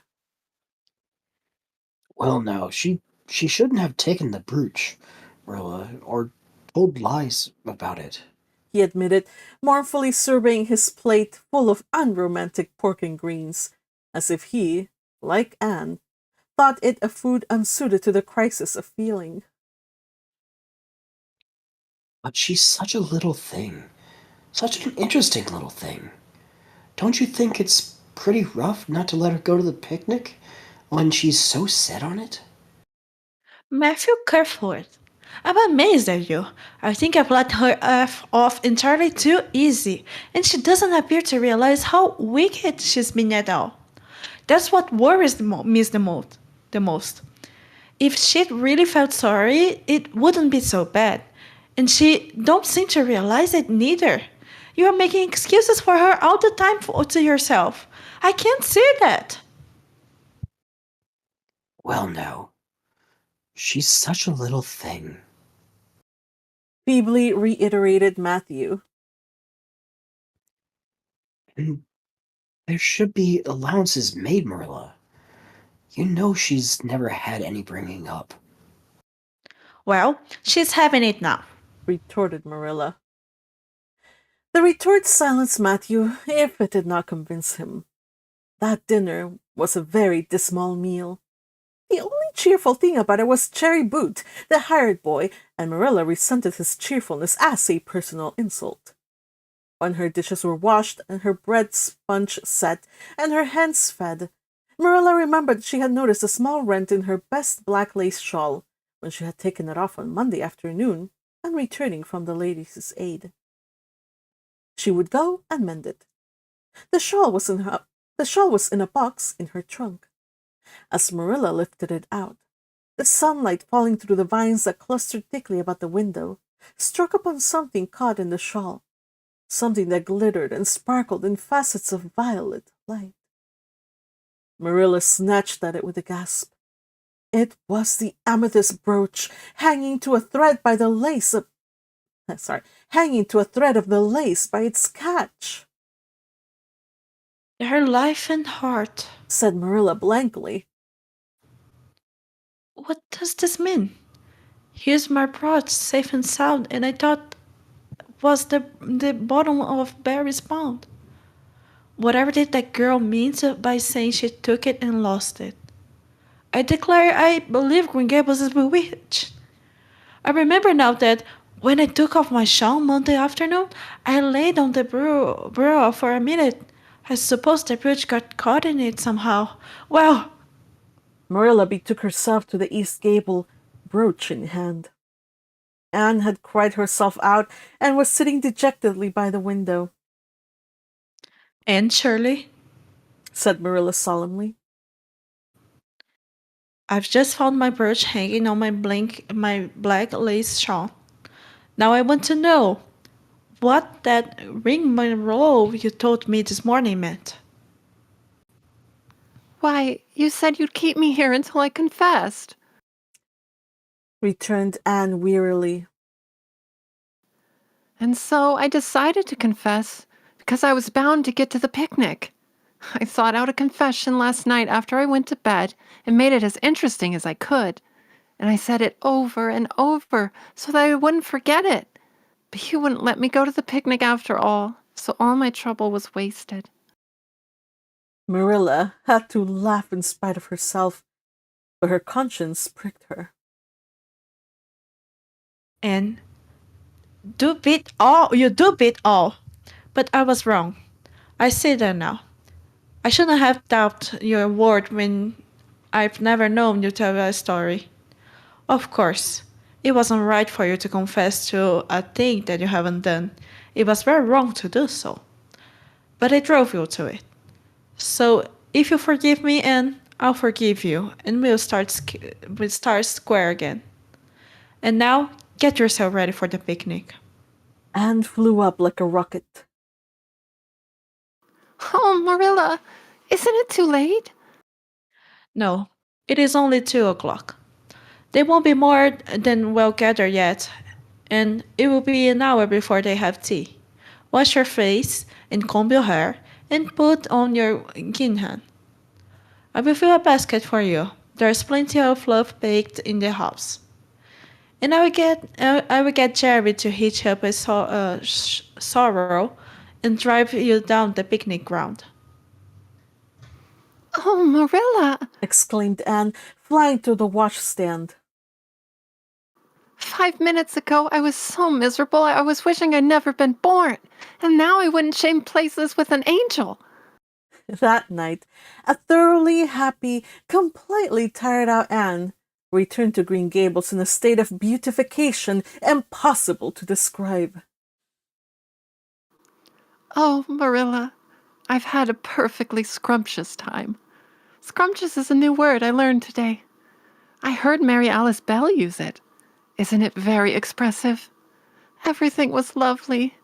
Well, now, she shouldn't have taken the brooch, Marilla, or told lies about it, he admitted, mournfully surveying his plate full of unromantic pork and greens, as if he, like Anne, thought it a food unsuited to the crisis of feeling. But she's such a little thing. Such an interesting little thing. Don't you think it's pretty rough not to let her go to the picnic when she's so set on it? Matthew Cuthbert, I'm amazed at you. I think I've let her off entirely too easy, and she doesn't appear to realize how wicked she's been at all. That's what worries me the most. If she'd really felt sorry, it wouldn't be so bad. And she don't seem to realize it neither. You are making excuses for her all the time to yourself. I can't see that. Well, now, she's such a little thing, feebly reiterated Matthew. and there should be allowances made, Marilla. You know she's never had any bringing up. Well, she's having it now, retorted Marilla. The retort silenced Matthew, if it did not convince him. That dinner was a very dismal meal. The only cheerful thing about it was Cherry Boot, the hired boy, and Marilla resented his cheerfulness as a personal insult. When her dishes were washed and her bread sponge set and her hens fed, Marilla remembered she had noticed a small rent in her best black lace shawl when she had taken it off on Monday afternoon and returning from the ladies' aid. She would go and mend it. The shawl was in a box in her trunk. As Marilla lifted it out, the sunlight falling through the vines that clustered thickly about the window struck upon something caught in the shawl, something that glittered and sparkled in facets of violet light. Marilla snatched at it with a gasp. It was the amethyst brooch hanging to a thread of the lace by its catch. her life and heart, said Marilla blankly. What does this mean? Here's my brooch safe and sound, and I thought was the bottom of Barry's pond. Whatever did that girl mean by saying she took it and lost it? I declare I believe Green Gables is bewitched. I remember now that when I took off my shawl Monday afternoon, I laid on the bureau for a minute. I suppose the brooch got caught in it somehow. Well, Marilla betook herself to the east gable, brooch in hand. Anne had cried herself out and was sitting dejectedly by the window. Anne Shirley, said Marilla solemnly, I've just found my brooch hanging on my black lace shawl. Now I want to know what that ring Monroe you told me this morning meant. Why, you said you'd keep me here until I confessed, returned Anne wearily. And so I decided to confess because I was bound to get to the picnic. I thought out a confession last night after I went to bed and made it as interesting as I could. And I said it over and over so that I wouldn't forget it. But you wouldn't let me go to the picnic after all, so all my trouble was wasted. Marilla had to laugh in spite of herself, but her conscience pricked her. And you do beat all. But I was wrong. I see that now. I shouldn't have doubted your word when I've never known you tell a story. Of course, it wasn't right for you to confess to a thing that you haven't done. It was very wrong to do so. But I drove you to it. So if you forgive me, Anne, I'll forgive you, and we'll start square again. And now, get yourself ready for the picnic. Anne flew up like a rocket. Oh, Marilla, isn't it too late? No, it is only 2 o'clock. They won't be more than well gathered yet, and it will be an hour before they have tea. Wash your face and comb your hair and put on your gingham. I will fill a basket for you. There's plenty of fluff baked in the house. And I will get Jerry to hitch up a sorrel and drive you down the picnic ground. Oh, Marilla, exclaimed Anne, flying to the washstand. 5 minutes ago I was so miserable I was wishing I'd never been born, and now I wouldn't shame places with an angel. That night, a thoroughly happy, completely tired out Anne returned to Green Gables in a state of beatification impossible to describe. Oh, Marilla, I've had a perfectly scrumptious time. Scrumptious is a new word I learned today. I heard Mary Alice Bell use it. Isn't it very expressive? Everything was lovely.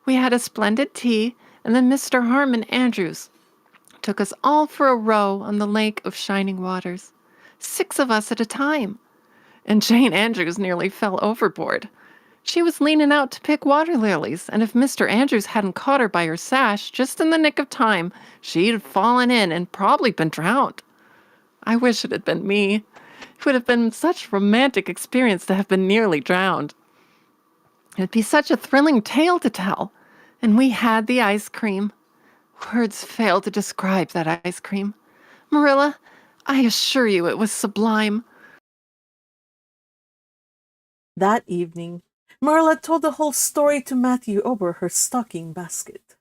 We had a splendid tea, and then Mr. Harmon Andrews took us all for a row on the Lake of Shining Waters, 6 of us at a time. And Jane Andrews nearly fell overboard. She was leaning out to pick water lilies, and if Mr. Andrews hadn't caught her by her sash just in the nick of time, she'd have fallen in and probably been drowned. I wish it had been me. It would have been such a romantic experience to have been nearly drowned. It would be such a thrilling tale to tell. And we had the ice cream. Words fail to describe that ice cream. Marilla, I assure you it was sublime. That evening, Marilla told the whole story to Matthew over her stocking basket.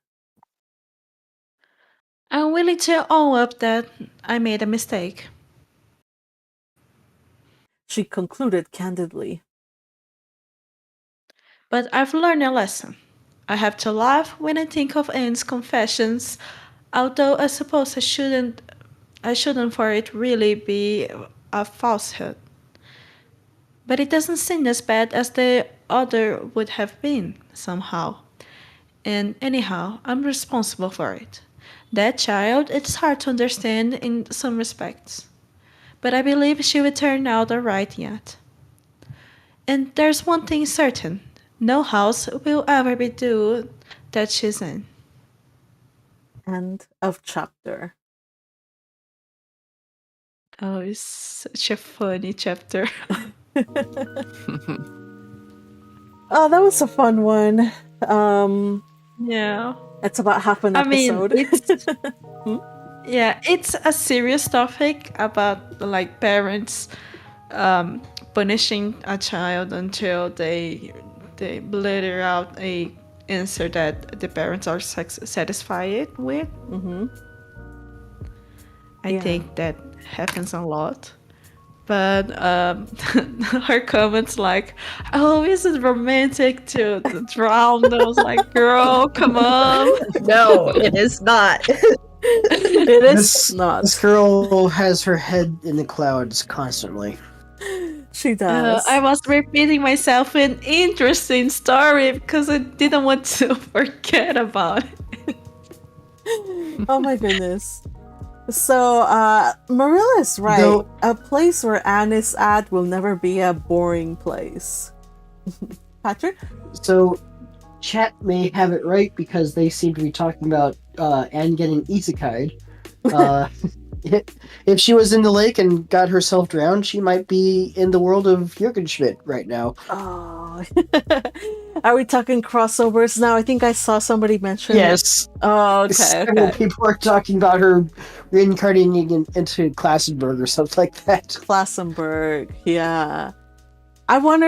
I'm willing to own up that I made a mistake. She concluded candidly. But I've learned a lesson. I have to laugh when I think of Anne's confessions, although I suppose I shouldn't for it really be a falsehood. But it doesn't seem as bad as the other would have been, somehow. And anyhow, I'm responsible for it. That child, it's hard to understand in some respects. But I believe she will turn out alright yet. And there's one thing certain. No house will ever be due that she's in. End of chapter. Oh, it's such a funny chapter. Oh, that was a fun one. Yeah. It's about half an episode. It's a serious topic about like parents punishing a child until they blurter out a answer that the parents are satisfied with. Mm-hmm. I think that happens a lot. But her comments like, "Oh, is it romantic to drown?" I was like, "Girl, come on." No, it is not. It is not. This girl has her head in the clouds constantly. She does. I was repeating myself an interesting story because I didn't want to forget about it. Oh my goodness. So, Marilla's right. Though- A place where Anne is at will never be a boring place. Patrick? So, chat may have it right because they seem to be talking about Anne getting isekai'd. If she was in the lake and got herself drowned, she might be in the world of Jürgenschmidt right now. Oh. Are we talking crossovers now? I think I saw somebody mention Yes. Oh, okay. Several people are talking about her reincarnating into Klassenberg or something like that. Klassenberg, yeah. I want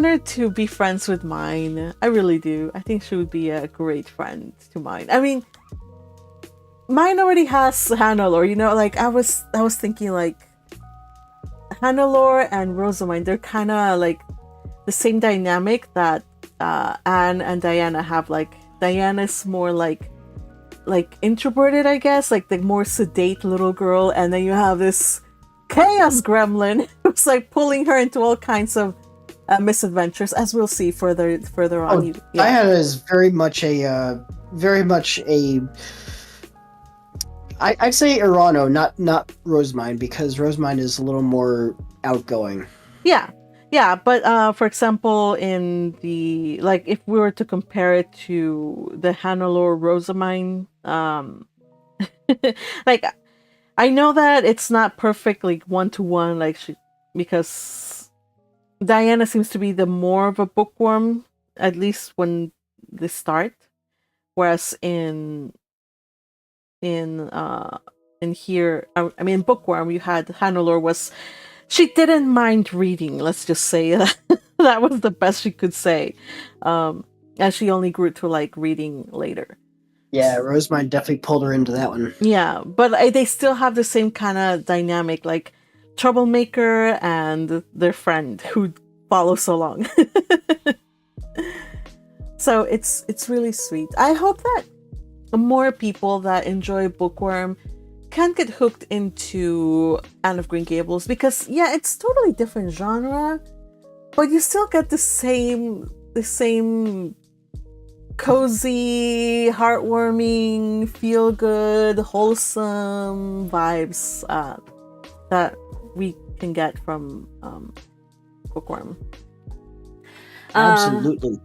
her to be friends with mine. I really do. I think she would be a great friend to mine. I mean, mine already has Hannelore, you know, like I was thinking like Hannelore and Rosamund, they're kind of like the same dynamic that Anne and Diana have. Like Diana's more like introverted, I guess, like the more sedate little girl, and then you have this chaos gremlin who's like pulling her into all kinds of misadventures, as we'll see further on. Diana is very much a I'd say Irano, not Rosamund, because Rosamund is a little more outgoing. Yeah, but for example, in the like, if we were to compare it to the Hannelore Rosamund, like I know that it's not perfectly one-to-one, like because Diana seems to be the more of a bookworm, at least when they start, whereas in here, I mean, bookworm, you had Hannelore she didn't mind reading. Let's just say that that was the best she could say, and she only grew to like reading later. Yeah, Rosamund definitely pulled her into that one. Yeah, but they still have the same kind of dynamic, like troublemaker and their friend who follows along. So it's really sweet. I hope that more people that enjoy bookworm can get hooked into Anne of Green Gables, because it's totally different genre, but you still get the same cozy, heartwarming, feel good, wholesome vibes that we can get from bookworm. Absolutely.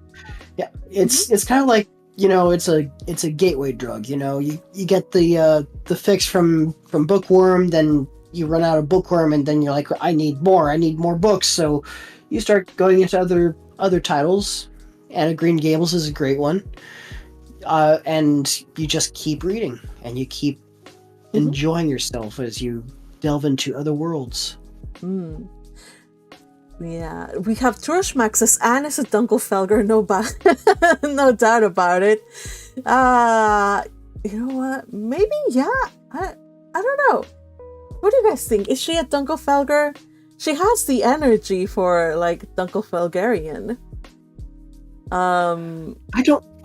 Yeah, it's kind of like, you know, it's a gateway drug. You know, you get the fix from bookworm, then you run out of bookworm, and then you're like, I need more books. So you start going into other titles. Anna Green Gables is a great one. And you just keep reading, and you keep enjoying yourself as you delve into other worlds. Yeah, we have George Max says Anne is a Dunkelfelger, no doubt about it. You know what? Maybe, yeah. I don't know. What do you guys think? Is she a Dunkelfelger? She has the energy for like Dunkelfelgerian. I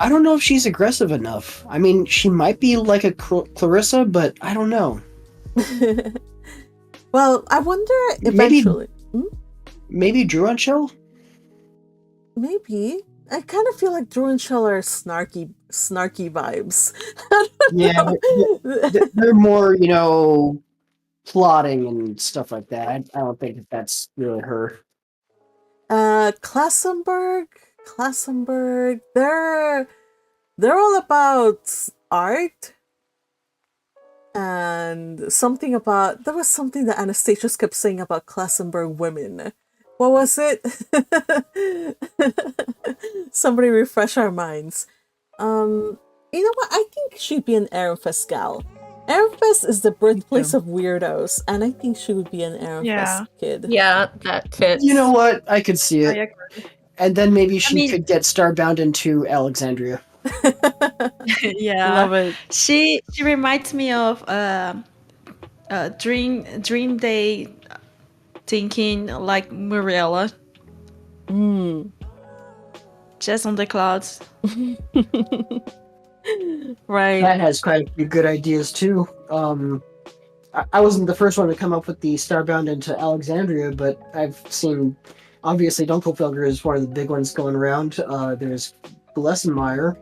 don't know if she's aggressive enough. I mean, she might be like a Clarissa, but I don't know. Well, I wonder eventually. Maybe Druonshell? Maybe. I kind of feel like Druonshell are snarky vibes. Yeah, they're more, plotting and stuff like that. I don't think that's really her. Klassenberg, they're all about art and there was something that Anastasius kept saying about Klassenberg women. What was it? Somebody refresh our minds. You know what? I think she'd be an Ehrenfest gal. Ehrenfest is the birthplace of weirdos, and I think she would be an Ehrenfest kid. Yeah, that fits. You know what? I could see it. I agree. And then maybe she could get starbound into Alexandria. Yeah, Love it. She reminds me of Dream Day thinking like Marilla. Just on the clouds. Right. That has quite a few good ideas too. I wasn't the first one to come up with the starbound into Alexandria, but I've seen, obviously, Dunkelfelger is one of the big ones going around. There's Blessenmeyer.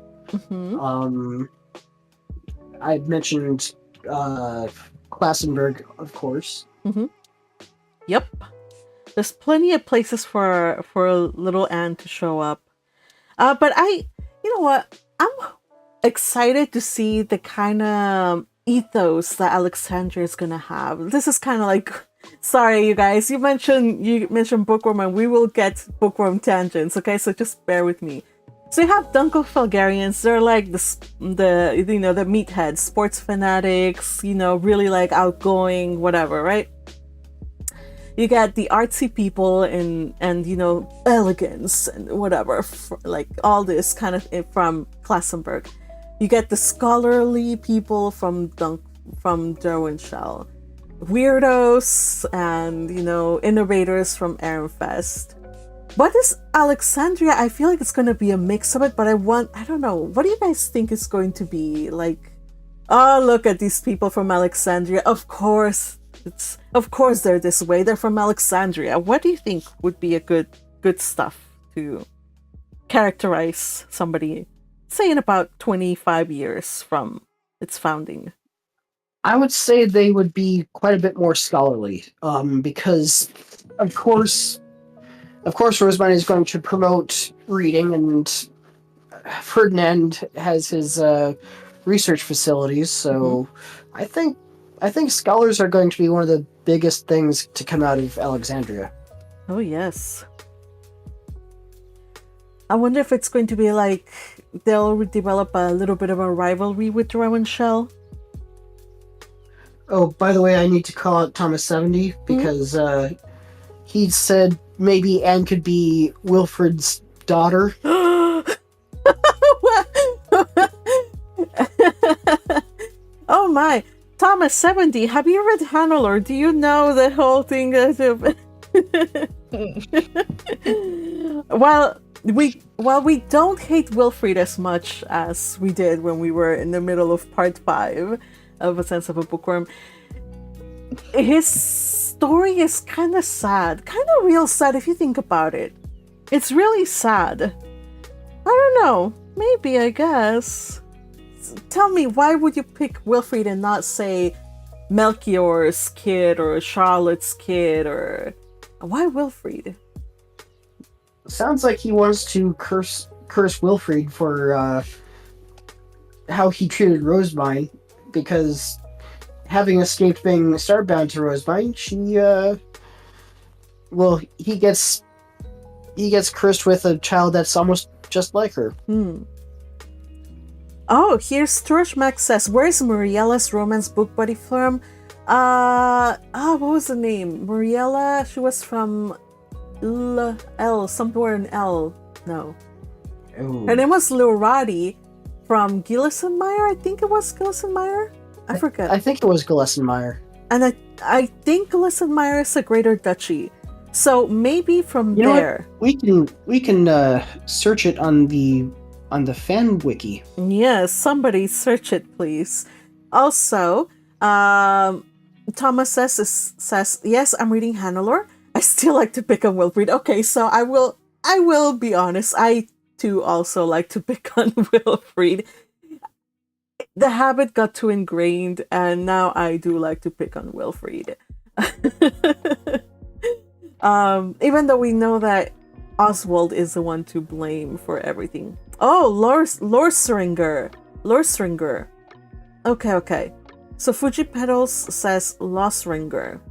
I mentioned Klassenberg, of course. Yep. There's plenty of places for little Anne to show up. But you know what? I'm excited to see the kind of ethos that Alexandria is gonna have. This is kind of like, sorry you guys, you mentioned bookworm, and we will get bookworm tangents. Okay, so just bear with me. So you have Dunkelfelgerians. They're like the meatheads, sports fanatics. Really like outgoing, whatever, right? You get the artsy people and elegance and whatever, like all this kind of from Klassenberg. You get the scholarly people from Derwentshire, weirdos and innovators from Ehrenfest. What is Alexandria? I feel like it's going to be a mix of it, but I don't know. What do you guys think it's going to be like? Oh, look at these people from Alexandria. Of course they're this way. They're from Alexandria. What do you think would be a good stuff to characterize somebody, say in about 25 years from its founding? I would say they would be quite a bit more scholarly, because of course Rosemary is going to promote reading, and Ferdinand has his research facilities. So I think scholars are going to be one of the biggest things to come out of Alexandria. Oh yes. I wonder if it's going to be like they'll develop a little bit of a rivalry with Derwentshire. Oh, by the way, I need to call out Thomas 70 because he said maybe Anne could be Wilfred's daughter. Oh my. Thomas 70, have you read Hannelore? Do you know the whole thing? While we don't hate Wilfred as much as we did when we were in the middle of part 5 of A Sense of a Bookworm, his story is kind of sad. Kind of real sad if you think about it. It's really sad. I don't know. Maybe, I guess. Tell me, why would you pick Wilfred and not, say, Melchior's kid or Charlotte's kid? Or why Wilfred? Sounds like he wants to curse Wilfred for how he treated Rosemine, because having escaped being starbound to Rosebine, he gets cursed with a child that's almost just like her. Oh, here's Turshmak says, where's Mariela's romance book buddy from? What was the name? Mariela, she was from somewhere in L. No. Oh. Her name was Lurati from Gillisenmeyer. I think it was Gillisenmeyer. I forget. I think it was Gillisenmeyer. And I think Gillisenmeyer is a Greater Duchy. So maybe from there. We can search it on the fan wiki. Yes, somebody search it, please. Also, Thomas says yes, I'm reading Hannelore. I still like to pick on Wilfrid. Okay, so I will be honest. I too also like to pick on Wilfrid. The habit got too ingrained, and now I do like to pick on Wilfrid. Even though we know that Oswald is the one to blame for everything. Oh, Lorsringer. Okay. So Fuji Petals says Lorsringer.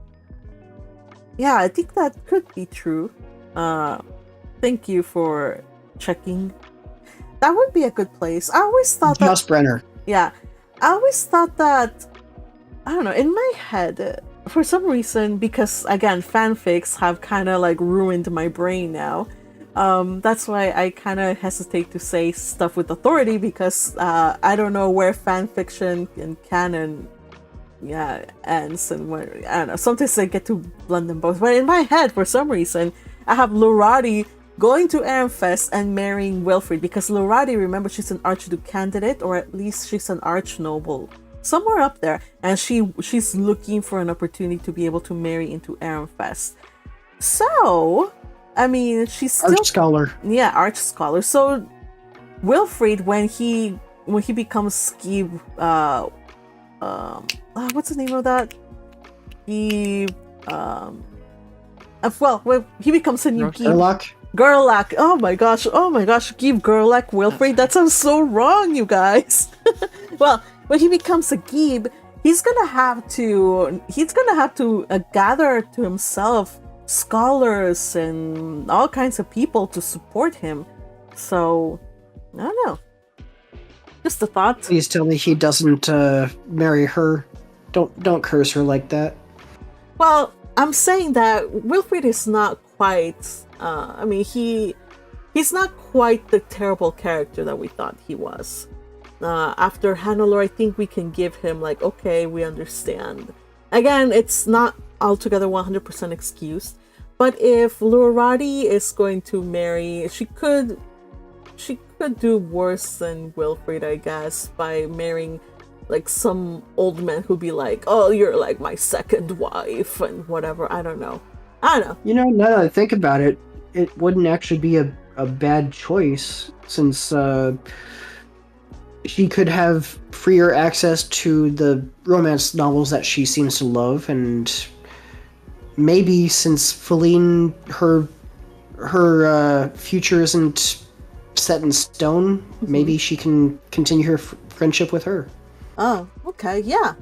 Yeah, I think that could be true. Thank you for checking. That would be a good place. I always thought that... Brenner. Yeah. I always thought that... I don't know, in my head... For some reason, because again, fanfics have kind of like ruined my brain now. That's why I kind of hesitate to say stuff with authority, because I don't know where fanfiction and canon ends and where, I don't know. Sometimes I get to blend them both. But in my head, for some reason, I have Lurati going to Aramfest and marrying Wilfrid, because Lurati, remember, she's an Archduke candidate, or at least she's an archnoble. Somewhere up there, and she's looking for an opportunity to be able to marry into Aramfest. So, I mean, she's still Arch Scholar. Yeah, Arch Scholar. So, Wilfrid, when he becomes Skeeb, what's the name of that? He becomes a new Gerlach. Oh my gosh, Skeeb Gerlach Wilfrid. That sounds so wrong, you guys. Well, when he becomes a Geeb, he's gonna have to gather to himself scholars and all kinds of people to support him. So, I don't know. Just a thought. Please tell me he doesn't marry her. Don't curse her like that. Well, I'm saying that Wilfrid is not quite. He's not quite the terrible character that we thought he was. After Hannelore, I think we can give him like, okay, we understand. Again, it's not altogether 100% excused, but if Lurati is going to marry, she could do worse than Wilfrid, I guess, by marrying like some old man who'd be like, oh, you're like my second wife and whatever. I don't know. You know, now that I think about it, it wouldn't actually be a bad choice, since she could have freer access to the romance novels that she seems to love, and maybe since Feline, her future isn't set in stone, maybe she can continue her friendship with her. Oh, okay, yeah.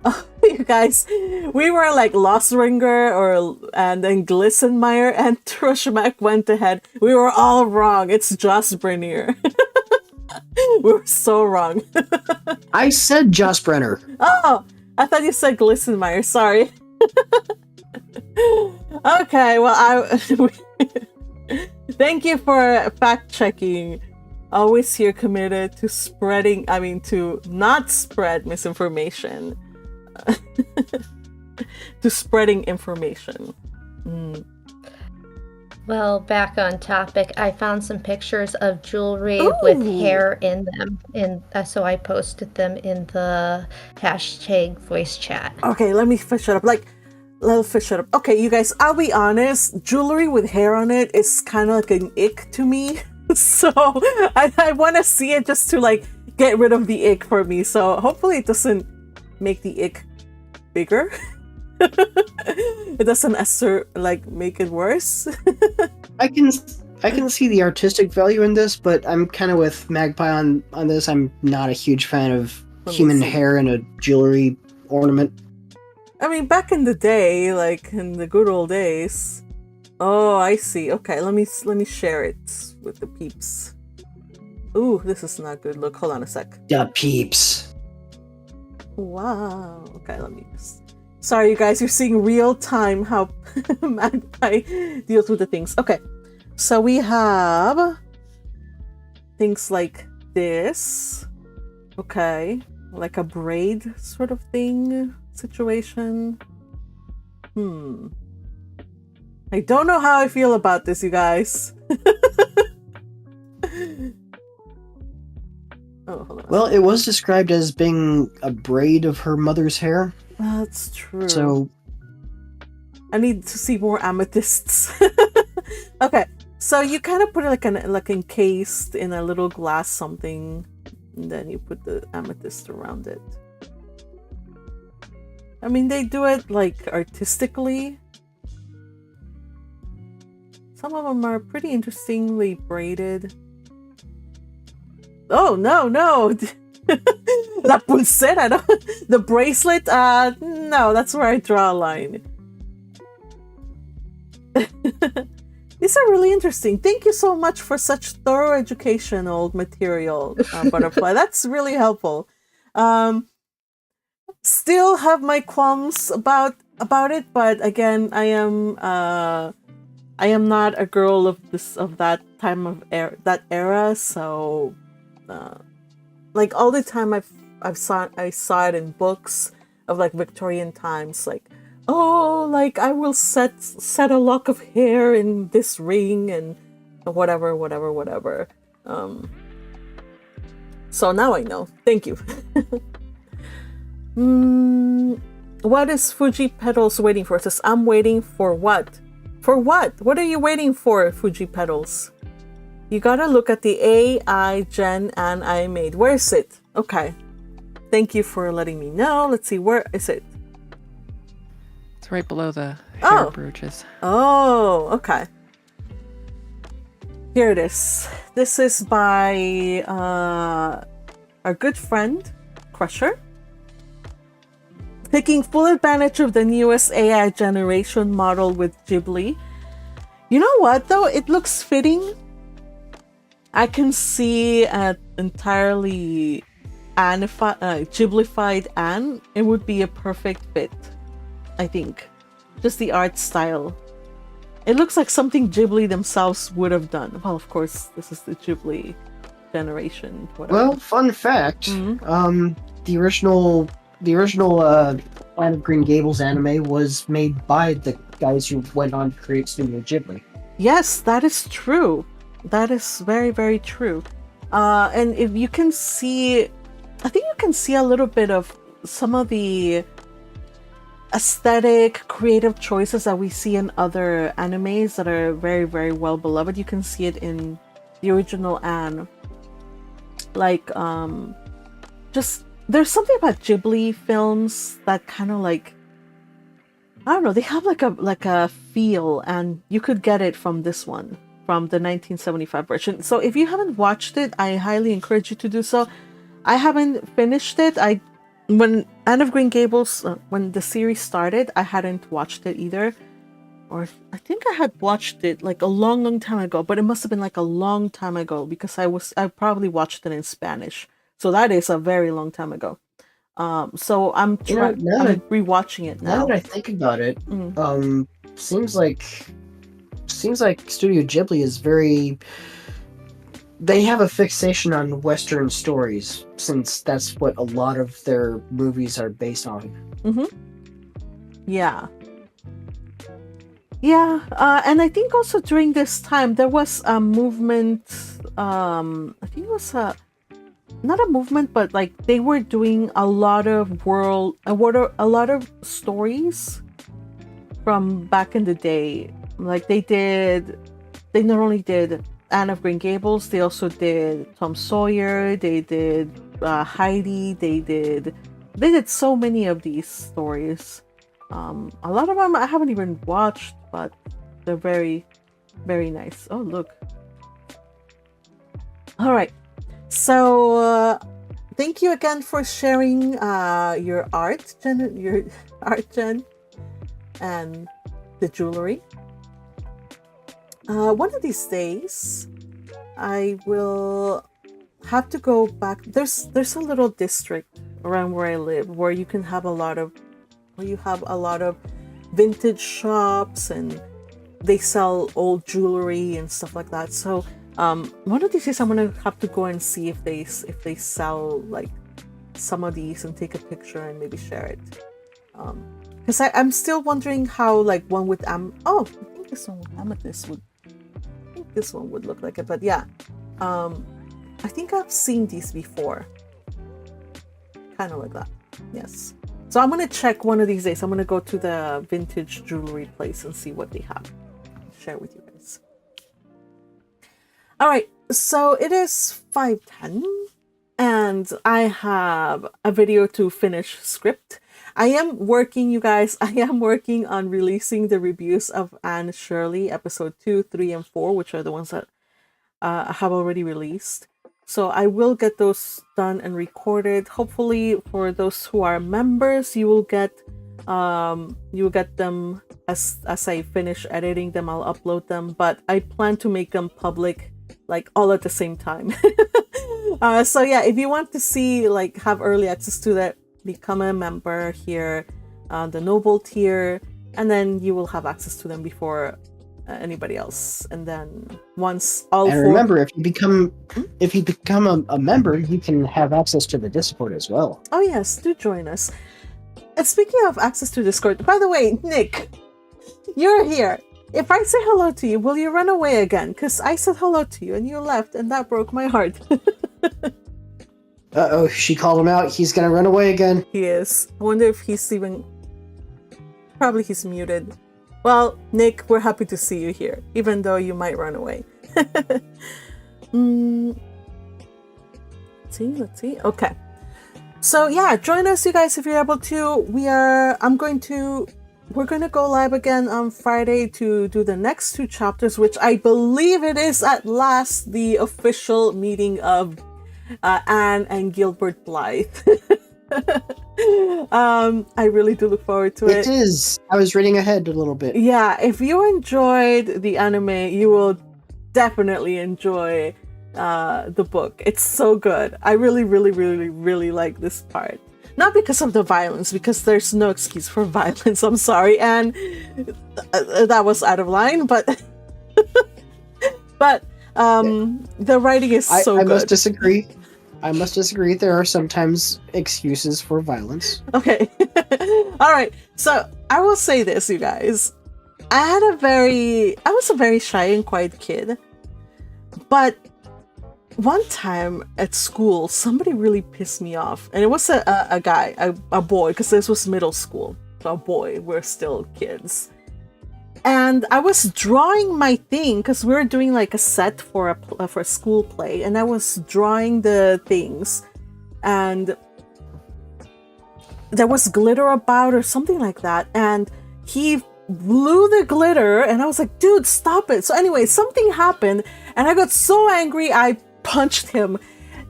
Oh, you guys, we were like Lossringer and then Glissenmeyer, and Trushmak went ahead. We were all wrong. It's just Brenier. We were so wrong. I said Joss Brenner. Oh, I thought you said Glissenmeyer. Sorry. Okay, well, thank you for fact checking. Always here committed to to not spread misinformation. To spreading information. Well, back on topic, I found some pictures of jewelry with hair in them, and so I posted them in the hashtag voice chat. Okay, let me fish it up. Okay, you guys, I'll be honest, jewelry with hair on it is kind of like an ick to me. So I want to see it just to like get rid of the ick for me. So hopefully it doesn't make the ick bigger. It doesn't make it worse. I can see the artistic value in this, but I'm kind of with Magpie on this. I'm not a huge fan of human hair in a jewelry ornament. I mean, back in the day, like in the good old days. Oh, I see. Okay, let me share it with the peeps. Ooh, this is not good. Look, hold on a sec. The peeps. Wow. Okay, let me just... Sorry, you guys. You're seeing real time how Magpie deals with the things. Okay, so we have things like this. Okay, like a braid sort of thing situation. I don't know how I feel about this, you guys. Oh, hold on. Well, it was described as being a braid of her mother's hair. That's true. So I need to see more amethysts. Okay, so you kind of put it like encased in a little glass something, and then you put the amethyst around it. I mean, they do it like artistically. Some of them are pretty interestingly braided. Oh, no. La pulsera, no? The bracelet? No, that's where I draw a line. These are really interesting. Thank you so much for such thorough educational material, Butterfly. That's really helpful. Still have my qualms about it, but again, I am not a girl of that time of that era, so like all the time I saw it in books of like Victorian times, like, oh, like I will set a lock of hair in this ring and whatever. So now I know. Thank you. What is Fuji Petals waiting for? It says, I'm waiting for what? For what? What are you waiting for, Fuji Petals? You gotta look at the AI Gen and I made. Where is it? Okay. Thank you for letting me know. Let's see, where is it? It's right below the hair brooches. Oh, okay. Here it is. This is by our good friend, Crusher. Taking full advantage of the newest AI generation model with Ghibli. You know what, though? It looks fitting. I can see an entirely Ghiblified Anne. It would be a perfect fit, I think. Just the art style. It looks like something Ghibli themselves would have done. Well, of course, this is the Ghibli generation. Whatever. Well, fun fact. The original Land of Green Gables anime was made by the guys who went on to create Studio Ghibli. Yes, that is true. That is very, very true. And if you can see, I think you can see a little bit of some of the aesthetic, creative choices that we see in other animes that are very, very well beloved. You can see it in the original Anne. Like, just, there's something about Ghibli films that kind of like, I don't know, they have like a feel, and you could get it from this one, from the 1975 version. So if you haven't watched it, I highly encourage you to do so. I haven't finished it. When Anne of Green Gables, when the series started, I hadn't watched it either. Or I think I had watched it like a long, long time ago, but it must have been like a long time ago because I probably watched it in Spanish. So that is a very long time ago. So I'm rewatching it now. Now that I think about it, seems like Studio Ghibli is very. They have a fixation on Western stories, since that's what a lot of their movies are based on. Yeah. And I think also during this time there was a movement. I think it was not a movement, but like they were doing a lot of stories from back in the day. Like they not only did Anne of Green Gables, they also did Tom Sawyer, they did Heidi, they did so many of these stories. A lot of them I haven't even watched, but they're very, very nice. Oh, look. All right. So thank you again for sharing your art, Jen, and the jewelry. One of these days, I will have to go back. There's a little district around where I live where you have a lot of vintage shops, and they sell old jewelry and stuff like that. So one of these days I'm gonna have to go and see if they sell like some of these and take a picture and maybe share it. Because I'm still wondering how like one with I think this one with amethyst would. I think this one would look like it, but yeah. I think I've seen these before. Kind of like that. Yes. So I'm gonna check one of these days. I'm gonna go to the vintage jewelry place and see what they have. Share with you guys. All right, so it is 5:10, and I have a video to finish script. I am working, you guys. I am working on releasing the reviews of Anne Shirley episode 2, 3, and 4, which are the ones that I have already released. So I will get those done and recorded. Hopefully, for those who are members, you will get them as I finish editing them. I'll upload them, but I plan to make them public, like all at the same time. So yeah, if you want to see, like, have early access to that, become a member here, the Noble tier, and then you will have access to them before anybody else. And then once all and remember, if you become a member, you can have access to the Discord as well. Oh yes, do join us. And speaking of access to Discord, by the way, Nick, you're here. If I say hello to you, will you run away again? Because I said hello to you and you left, and that broke my heart. Uh-oh, she called him out. He's gonna run away again. He is. I wonder if he's even... Probably he's muted. Well, Nick, we're happy to see you here, even though you might run away. Let's see. Okay. So yeah, join us, you guys, if you're able to. We're going to go live again on Friday to do the next 2 chapters, which I believe it is at last the official meeting of Anne and Gilbert Blythe. I really do look forward to it. It is. I was reading ahead a little bit. Yeah, if you enjoyed the anime, you will definitely enjoy the book. It's so good. I really, really, really, really like this part. Not because of the violence, because there's no excuse for violence. I'm sorry, and that was out of line, but the writing is so good. I must disagree. There are sometimes excuses for violence. Okay. All right. So I will say this, you guys. I was a very shy and quiet kid. But one time at school, somebody really pissed me off. And it was a guy, a boy, because this was middle school. So a boy, we're still kids. And I was drawing my thing because we were doing like a set for a school play, and I was drawing the things, and there was glitter about or something like that, and he blew the glitter, and I was like, dude, stop it. So anyway, something happened, and I got so angry I punched him.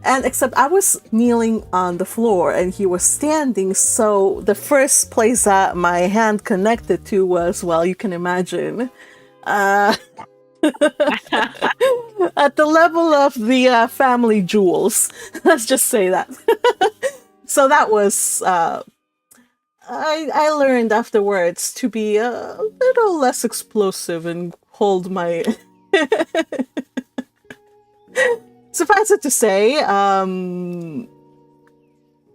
And except I was kneeling on the floor and he was standing, so the first place that my hand connected to was, well, you can imagine, at the level of the family jewels. Let's just say that. So that was, I learned afterwards to be a little less explosive and hold my... Suffice it to say,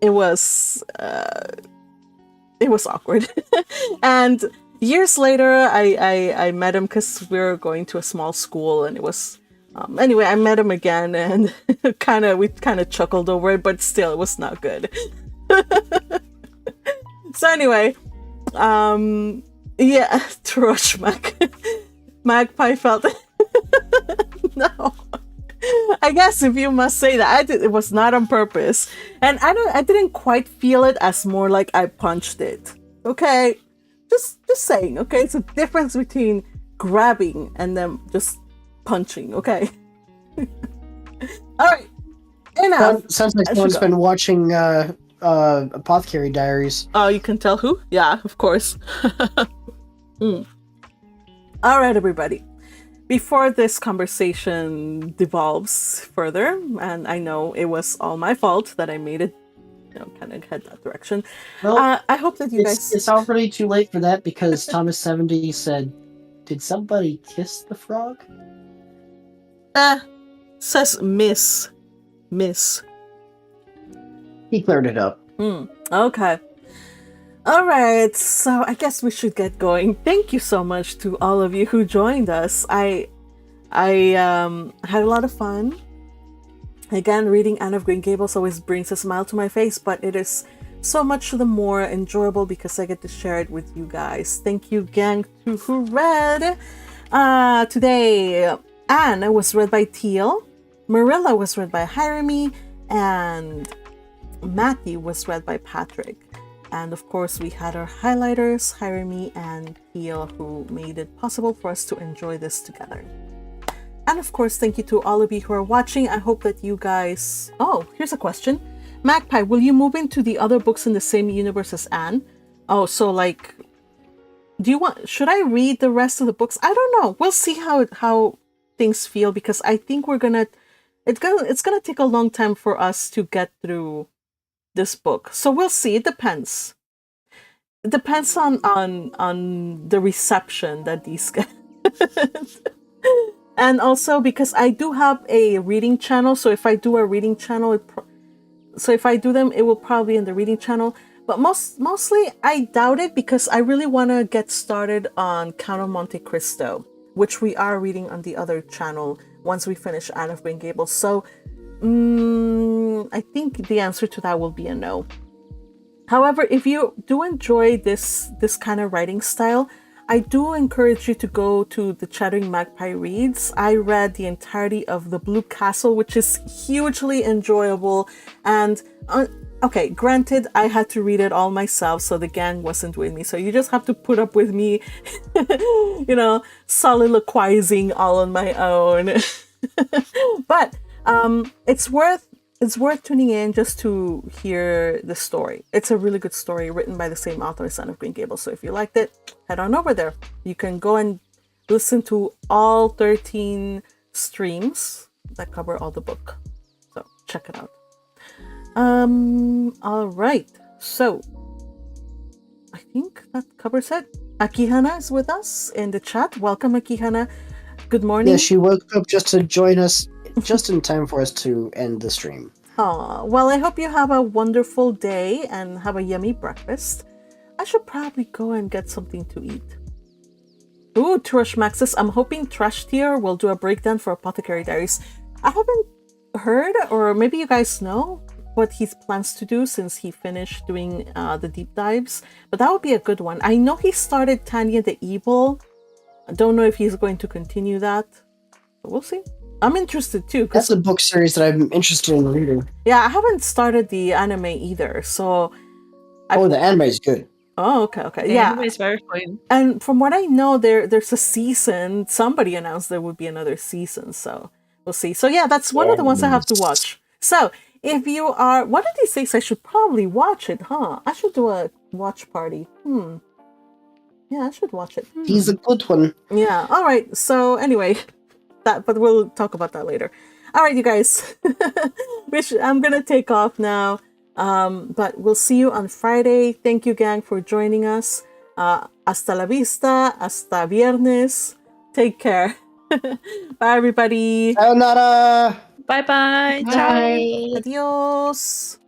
it was awkward. And years later, I met him because we were going to a small school, and it was anyway. I met him again, and we kind of chuckled over it, but still, it was not good. So anyway, yeah, Troshmak. Magpie felt no. I guess if you must say that, it was not on purpose, and I didn't quite feel it as more like I punched it. Okay, just saying. Okay, it's a difference between grabbing and then just punching. Okay. All right. Enough. Sounds like someone's been watching Apothecary Diaries. Oh, you can tell who? Yeah, of course. All right, everybody. Before this conversation devolves further, and I know it was all my fault that I made it, kind of head that direction. Well, I hope that you guys. It's already too late for that because Thomas 70 said, "Did somebody kiss the frog?" Says Miss. He cleared it up. Okay. All right, so I guess we should get going. Thank you so much to all of you who joined us. I had a lot of fun. Again, reading Anne of Green Gables always brings a smile to my face, but it is so much the more enjoyable because I get to share it with you guys. Thank you, gang, to who read. Today, Anne was read by Teal, Marilla was read by Hireme, and Matthew was read by Patrick. And of course, we had our highlighters, Hireme and Teal, who made it possible for us to enjoy this together. And of course, thank you to all of you who are watching. I hope that you guys... Oh, here's a question. Magpie, will you move into the other books in the same universe as Anne? Oh, so like... Should I read the rest of the books? I don't know. We'll see how things feel because I think it's gonna take a long time for us to get through this book. So we'll see. It depends. It depends on the reception that these get. And also because I do have a reading channel, so if I do a reading channel, if I do them, it will probably be in the reading channel. But mostly, I doubt it because I really want to get started on Count of Monte Cristo, which we are reading on the other channel once we finish Anne of Green Gables. So I think the answer to that will be a no. However, if you do enjoy this kind of writing style, I do encourage you to go to the Chattering Magpie Reads. I read the entirety of The Blue Castle, which is hugely enjoyable. And okay, granted, I had to read it all myself, so the gang wasn't with me. So you just have to put up with me, soliloquizing all on my own. But it's worth tuning in just to hear the story. It's a really good story written by the same author as Anne of Green Gables. So if you liked it, head on over there. You can go and listen to all 13 streams that cover all the book. So check it out. All right. So I think that covers it. Akihana is with us in the chat. Welcome, Akihana. Good morning. Yeah, she woke up just to join us just in time for us to end the stream. Well, I hope you have a wonderful day and have a yummy breakfast. I should probably go and get something to eat. Ooh, Trush Maxis. I'm hoping Trash Tier will do a breakdown for Apothecary Diaries. I haven't heard, or maybe you guys know, what he plans to do since he finished doing the deep dives. But that would be a good one. I know he started Tanya the Evil. I don't know if he's going to continue that. But we'll see. I'm interested too. That's a book series that I'm interested in reading. Yeah, I haven't started the anime either, so... the anime is good. Oh, okay. The Yeah. anime is very fun. And from what I know, there's a season. Somebody announced there would be another season, so we'll see. So yeah, that's one of the ones I have to watch. So, if you are... One of these days, I should probably watch it, huh? I should do a watch party. Yeah, I should watch it. He's a good one. Yeah, alright. So, anyway... but we'll talk about that later. All right, you guys. I'm gonna take off now. But we'll see you on Friday. Thank you, gang, for joining us. Hasta la vista. Hasta viernes. Take care. Bye, everybody. Sayonara. Bye-bye. Ciao. Bye. Adios.